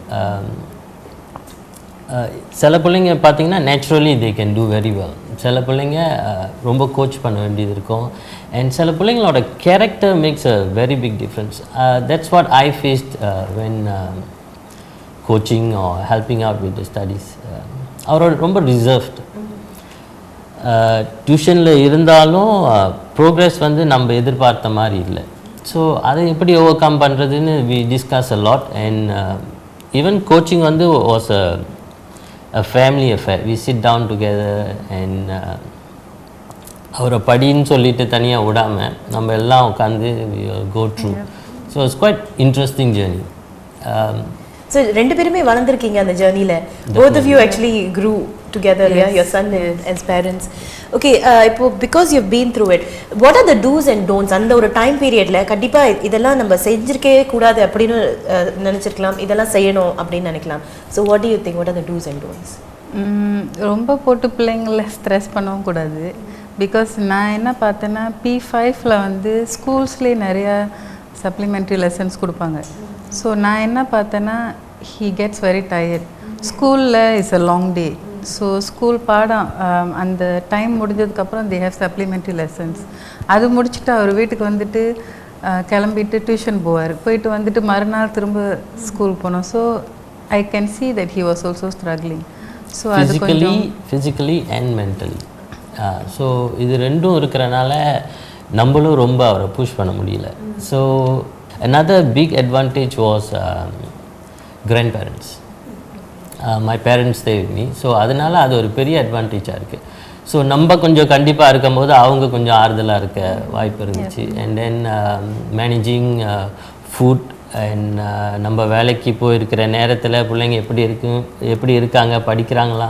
சில பிள்ளைங்க பார்த்தீங்கன்னா naturally they can do very well. சில பிள்ளைங்க ரொம்ப கோச் பண்ண வேண்டியது இருக்கும். அண்ட் சில பிள்ளைங்களோட character makes a very big difference. That's what I faced when coaching or helping out with the studies. அவரோட ரொம்ப ரிசர்வ்ட். டியூஷனில் இருந்தாலும் ப்ரோக்ரஸ் வந்து நம்ம எதிர்பார்த்த மாதிரி இல்லை. ஸோ அதை எப்படி ஓவர் கம் பண்ணுறதுன்னு we discuss a lot. And even coaching வந்து was a family affair. We sit down together and அவரை படின்னு சொல்லிட்டு தனியாக விடாமல் நம்ம எல்லாம் உட்காந்து go through. So it's quite interesting journey. So ரெண்டு பேருமே வளர்ந்துருக்கீங்க அந்த ஜேர்னியில். both of you actually grew together, yeah, your son as parents. Okay, இப்போ because you've been through it, what are the do's and don'ts? அந்த ஒரு time பீரியடில் கண்டிப்பாக இதெல்லாம் நம்ம செஞ்சிருக்கவே கூடாது அப்படின்னு நினச்சிருக்கலாம், இதெல்லாம் செய்யணும் அப்படின்னு நினைக்கலாம். So what do you think, what are the do's and don'ts? ரொம்ப போட்டு பிள்ளைங்களை ஸ்ட்ரெஸ் பண்ணவும் கூடாது. பிகாஸ் நான் என்ன பார்த்தேன்னா P5ல் வந்து ஸ்கூல்ஸ்லேயே நிறையா சப்ளிமெண்ட்ரி லெசன்ஸ் கொடுப்பாங்க. ஸோ நான் என்ன பார்த்தேன்னா he gets very tired. ஸ்கூலில் is a long day. So school பாடம் அந்த டைம் முடிஞ்சதுக்கப்புறம் they have supplementary lessons. அது முடிச்சுட்டு அவர் வீட்டுக்கு வந்துட்டு கிளம்பிட்டு டியூஷன் போவார். போயிட்டு வந்துட்டு மறுநாள் திரும்ப ஸ்கூல் போனோம். So I can see that he was also struggling. So அது கொஞ்சம் physically and mentally. ஸோ இது ரெண்டும் இருக்கிறனால நம்மளும் ரொம்ப அவரை புஷ் பண்ண முடியல. So another big advantage was grandparents. My parents stay with me. So அதனால் அது ஒரு பெரிய அட்வான்டேஜாக இருக்குது. ஸோ நம்ம கொஞ்சம் கண்டிப்பாக இருக்கும்போது அவங்க கொஞ்சம் ஆறுதலாக இருக்க வாய்ப்பு இருந்துச்சு. And then managing food and நம்ம வேலைக்கு போயிருக்கிற நேரத்தில் பிள்ளைங்க எப்படி இருக்காங்க, படிக்கிறாங்களா,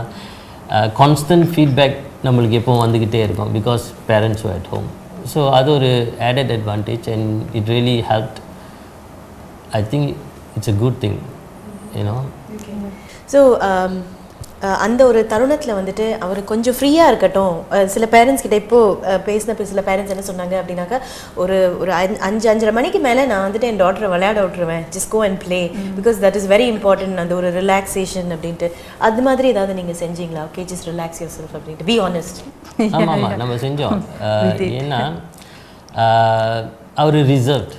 கான்ஸ்டன்ட் ஃபீட்பேக் நம்மளுக்கு எப்போவும் வந்துக்கிட்டே இருக்கும். Because parents were at home. So அது ஒரு added advantage and it really helped. I think it's a good thing, you know. So அந்த ஒரு தருணத்தில் வந்துட்டு அவர் கொஞ்சம் ஃப்ரீயாக இருக்கட்டும். சில பேரண்ட்ஸ் கிட்ட இப்போது பேசின சில பேரண்ட்ஸ் என்ன சொன்னாங்க அப்படின்னாக்கா, ஒரு 5-5:30 மணிக்கு மேலே நான் வந்துட்டு என் டாட்டரை விளையாட விட்டுருவேன், just go and play, because that is very important, அந்த ஒரு ரிலாக்ஸேஷன் அப்படின்ட்டு. அது மாதிரி ஏதாவது நீங்கள் செஞ்சீங்களா? Okay, just relax yourself அப்படின்ட்டு, பி ஆனஸ்ட். ஆமாம், நம்ம செஞ்சோம். ஏன்னா அவர் ரிசர்வ்ட்.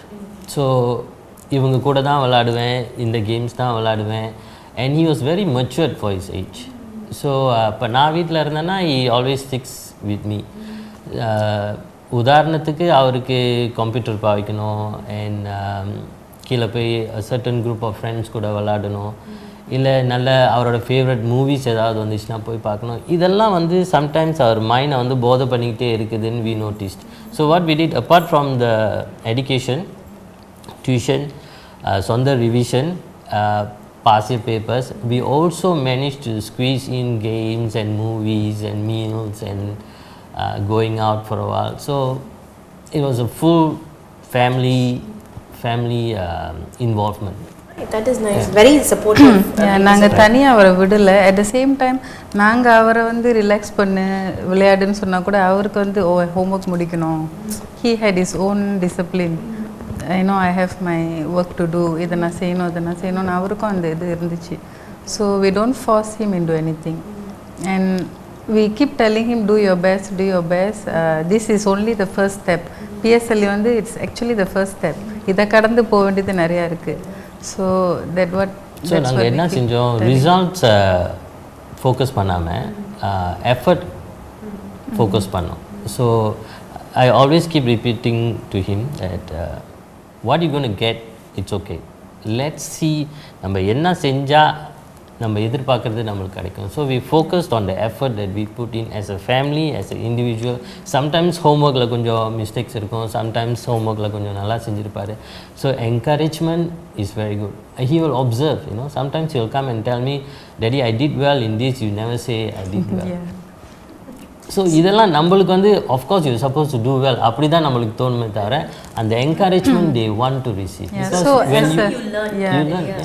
ஸோ இவங்க கூட தான் விளையாடுவேன், இந்த கேம்ஸ் தான் விளையாடுவேன். and he was very matured for his age. So இப்போ நான் வீட்டில் இருந்தேன்னா he always sticks with me. உதாரணத்துக்கு அவருக்கு கம்ப்யூட்டர் பாவிக்கணும் அண்ட் கீழே போய் certain group of friends கூட விளையாடணும், இல்லை நல்ல அவரோட ஃபேவரட் மூவிஸ் ஏதாவது வந்துச்சுன்னா போய் பார்க்கணும். இதெல்லாம் வந்து சம்டைம்ஸ் அவர் மைண்டை வந்து போதை பண்ணிக்கிட்டே இருக்குதுன்னு we noticed. So what we did, apart from the education, tuition, சொந்த revision, pass your papers, we also managed to squeeze in games and movies and meals and going out for a while. So it was a full family involvement. That is nice, very supportive. நாங்கள் தனியாக அவரை விடலை. At the same time நாங்கள் அவரை வந்து relax பண்ணு விளையாடுன்னு சொன்னால் கூட அவருக்கு வந்து ஹோம்ஒர்க் முடிக்கணும். he had his own discipline. I know I have my work to do, இதை நான் செய்யணும், இதை நான் செய்யணும்னு அவருக்கும் அந்த இது இருந்துச்சு. So we don't force him into anything, and we keep telling him do your best, do your best. This is only the first step. PSLE வந்து it's actually the first step. இதை கடந்து போக வேண்டியது நிறையா இருக்குது. So that what. ஸோ நாங்கள் என்ன செஞ்சோம், ரிசல்ட்ஸை ஃபோக்கஸ் பண்ணாமல் எஃபர்ட் ஃபோக்கஸ் பண்ணோம். So I always keep repeating to him that what you going to get, it's okay. Let's see நம்ம என்ன செஞ்சால் நம்ம எதிர்பார்க்குறது நம்மளுக்கு கிடைக்கும். So we focused on the effort that we put in as a family, as an individual. Sometimes homeworkல கொஞ்சம் mistakes இருக்கும், sometimes homeworkல கொஞ்சம் நல்லா செஞ்சுருப்பார். So encouragement is very good. He will observe, you know, sometimes he will come and tell me, Daddy, I did well in this, you never say I did well. Yeah. So இதெல்லாம் நம்மளுக்கு வந்து of course you suppose to do well அப்படி தான் நம்மளுக்கு தோணுமே தவிர அந்த encouragement they want to receive. So as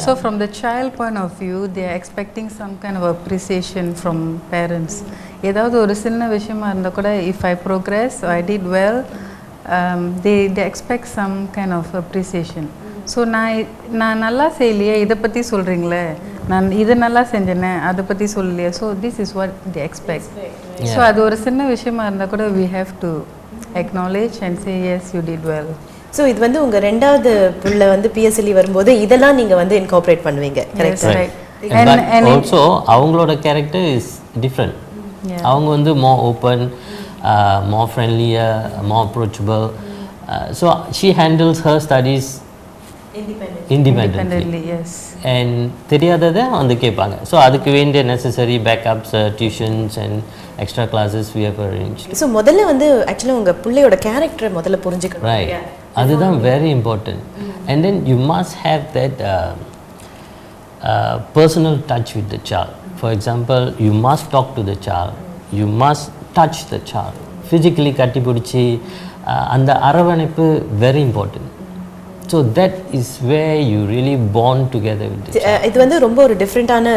so from the child point of view they are expecting some kind of appreciation from parents. ஏதாவது ஒரு சின்ன விஷயமா இருந்தால் கூட if I progress or I did well, they expect some kind of appreciation. So நான் நல்லா செய்யலையே இதை பற்றி சொல்கிறீங்களே, நான் இது நல்லா செஞ்சேனே அதை பற்றி சொல்லலையே. So this is what the expect. So அது ஒரு சின்ன விஷயமா இருந்தால் கூட we have to acknowledge and say yes you did well. So இது வந்து உங்கள் ரெண்டாவது புள்ள வந்து PSLE வரும்போது இதெல்லாம் நீங்கள் வந்து இன்கார்பரேட் பண்ணுவீங்க, கரெக்டாக? And also அவங்களோட கேரக்டர் இஸ் டிஃப்ரெண்ட். அவங்க வந்து more open, more friendlier, more approachable. So she handles her studies independently, yes. And தெரியாததை வந்து கேட்பாங்க. ஸோ அதுக்கு வேண்டிய necessary backups, tuitions and extra classes we have arranged. ஸோ முதல்ல வந்து ஆக்சுவலாக உங்கள் பிள்ளையோட கேரக்டரை முதல்ல புரிஞ்சுக்கணும். Right. அதுதான் very important. And then you must have that personal touch with the child. For example, you must talk to the child, you must touch the child physically. கட்டி பிடிச்சி அந்த அரவணைப்பு very important. So that is where you really bond together with the child. இது வந்து ரொம்ப ஒரு டிஃப்ரெண்டான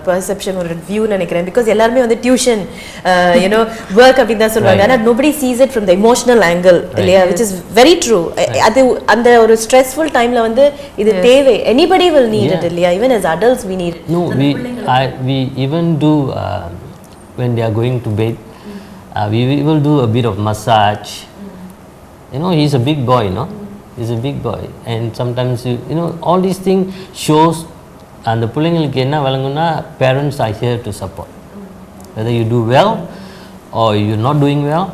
perception, ஒரு வியூ நினைக்கிறேன். பிகாஸ் எல்லாருமே வந்து டியூஷன் யூனோ ஒர்க் அப்படின்னு தான் சொல்லுவாங்க. ஆனால் nobody sees it from the emotional angle, இல்லையா? which is very true. அது அந்த ஒரு ஸ்ட்ரெஸ்ஃபுல் டைம்ல வந்து இது தேவை. anybody will need it, இல்லையா? even as adults we need it. No, we even do when they are going to bed, we will do a bit of massage. You know, he's a big boy, no? He's a big boy, and sometimes you know all these things shows and the பிள்ளைங்களுக்கு என்ன வழங்குனா parents are here to support. Whether you do well or you're not doing well,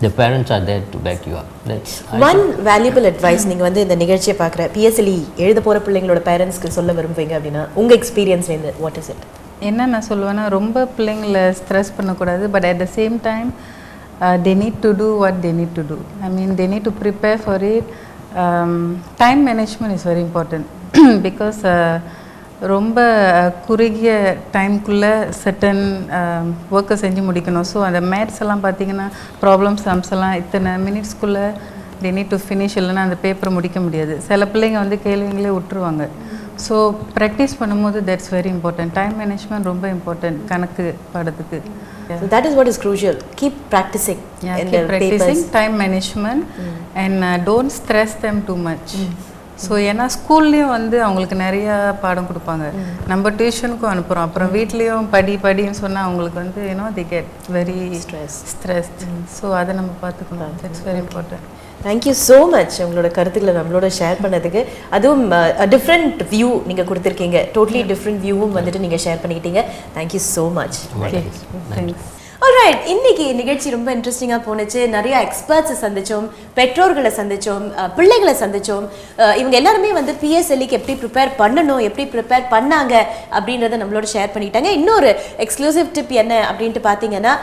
the parents are there to back you up. That's one valuable advice நீங்க வந்து இந்த நிகழ்ச்சியை பார்க்குற PSLE எழுத போற பிள்ளைங்களோட பேரண்ட்ஸ்க்கு சொல்ல விரும்புவீங்க அப்படின்னா உங்க எக்ஸ்பீரியன்ஸ்ல இருந்து வாட் இஸ் இட்? என்ன நான் சொல்லுவேன்னா, ரொம்ப பிள்ளைங்களை ஸ்ட்ரெஸ் பண்ணக்கூடாது, but at the same time they need to do what they need to do. I mean, they need to prepare for it. Time management is very important because ரொம்ப குறுகிய டைம்குள்ளே certain ஒர்க்கை செஞ்சு முடிக்கணும். ஸோ அந்த maths எல்லாம் பார்த்தீங்கன்னா problems sums எல்லாம் இத்தனை மினிட்ஸ்க்குள்ளே they need to finish, இல்லைன்னா அந்த பேப்பரை முடிக்க முடியாது. சில பிள்ளைங்க வந்து கேள்விங்களே விட்டுருவாங்க. ஸோ ப்ராக்டிஸ் பண்ணும்போது that's very important. Time management ரொம்ப இம்பார்ட்டன்ட் கணக்கு பாடத்துக்கு. So that is what is crucial. Keep practicing. Keep practicing time management and don't stress them too much. So ஏன்னா ஸ்கூல்லேயும் வந்து அவங்களுக்கு நிறையா பாடம் கொடுப்பாங்க, நம்ம டியூஷனுக்கும் அனுப்புகிறோம், அப்புறம் வீட்லேயும் படின்னு சொன்னால் அவங்களுக்கு வந்து you know they get very stressed. So அதை நம்ம பார்த்துக்கணும். That's very important. Thank you so much உங்களோட கருத்துக்களை நம்மளோட ஷேர் பண்ணதுக்கு. அதுவும் டிஃப்ரெண்ட் வியூ நீங்கள் கொடுத்துருக்கீங்க, டோட்டலி டிஃப்ரெண்ட் வியூவும் வந்துட்டு நீங்கள் ஷேர் பண்ணிக்கிட்டீங்க. Thank you so much. Thanks. Alright, இன்னைக்கு நிகழ்ச்சி ரொம்ப இன்ட்ரெஸ்டிங்காக போணுச்சு. நிறைய எக்ஸ்பர்ட்ஸை சந்தித்தோம், பெற்றோர்களை சந்தித்தோம், பிள்ளைகளை சந்தித்தோம். இவங்க எல்லாருமே வந்து PSLEக்கு எப்படி ப்ரிப்பேர் பண்ணணும், எப்படி ப்ரிப்பேர் பண்ணாங்க அப்படின்றத நம்மளோட ஷேர் பண்ணிட்டாங்க. இன்னொரு எக்ஸ்க்ளூசிவ் டிப் என்ன அப்படின்ட்டு பார்த்தீங்கன்னா,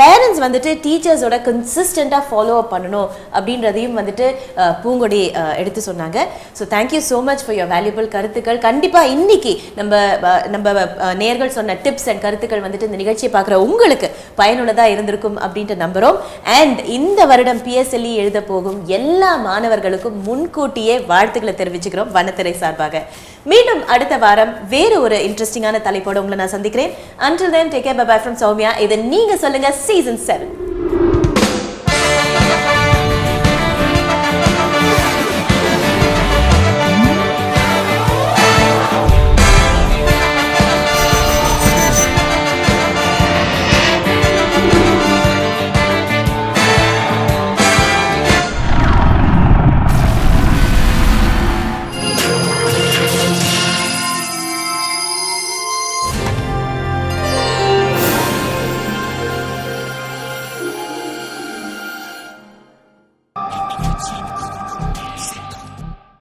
பேரண்ட்ஸ் வந்துட்டு டீச்சர்ஸோட கன்சிஸ்டண்ட்டாக ஃபாலோ அப் பண்ணணும் அப்படின்றதையும் வந்துட்டு பூங்கொடி எடுத்து சொன்னாங்க. So thank you so much for your valuable கருத்துக்கள். கண்டிப்பாக இன்னைக்கு நம்ம நேயர்கள் சொன்ன டிப்ஸ் அண்ட் கருத்துக்கள் வந்துட்டு இந்த நிகழ்ச்சியை பார்க்குற உங்களுக்கு பயனுள்ளதா இருந்திருக்கும் அப்படின்ட்டு நம்புறோம். அண்ட் இந்த வருடம் PSLE எழுத போகும் எல்லா மாணவர்களுக்கும் முன்கூட்டியே வாழ்த்துக்களை தெரிவிச்சுக்கிறோம் வண்ணத்திரை சார்பாக. மீண்டும் அடுத்த வாரம் வேறு ஒரு இன்ட்ரெஸ்டிங்கான தலைப்போட உங்களை நான் சந்திக்கிறேன். Until then, take care, bye bye from Soumya. இது நீங்க சொல்லுங்க சீசன் 7.